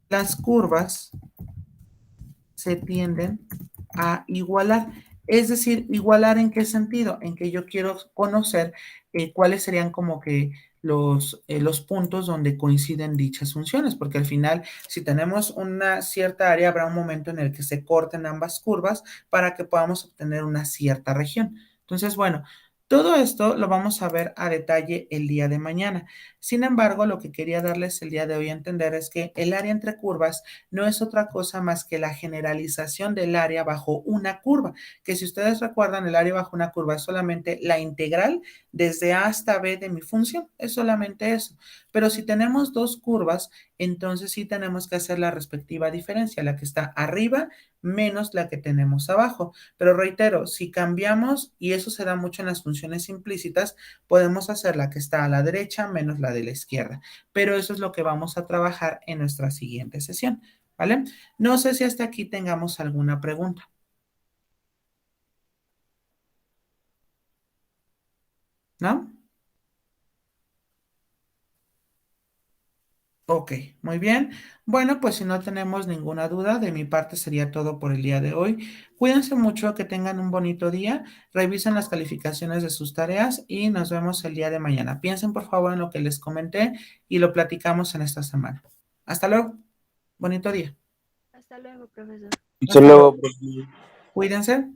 las curvas se tienden a igualar. Es decir, igualar en qué sentido, en que yo quiero conocer cuáles serían como que los puntos donde coinciden dichas funciones, porque al final, si tenemos una cierta área, habrá un momento en el que se corten ambas curvas para que podamos obtener una cierta región. Entonces, bueno, todo esto lo vamos a ver a detalle el día de mañana. Sin embargo, lo que quería darles el día de hoy a entender es que el área entre curvas no es otra cosa más que la generalización del área bajo una curva, que si ustedes recuerdan, el área bajo una curva es solamente la integral desde A hasta B de mi función, es solamente eso. Pero si tenemos dos curvas, entonces sí tenemos que hacer la respectiva diferencia, la que está arriba menos la que tenemos abajo. Pero reitero, si cambiamos, y eso se da mucho en las funciones implícitas, podemos hacer la que está a la derecha menos la de la izquierda. Pero eso es lo que vamos a trabajar en nuestra siguiente sesión. ¿Vale? No sé si hasta aquí tengamos alguna pregunta. ¿No? Ok, muy bien. Bueno, pues si no tenemos ninguna duda, de mi parte sería todo por el día de hoy. Cuídense mucho, que tengan un bonito día, revisen las calificaciones de sus tareas y nos vemos el día de mañana. Piensen por favor en lo que les comenté y lo platicamos en esta semana. Hasta luego. Bonito día. Hasta luego, profesor. Hasta Hasta luego. luego, profe. Cuídense.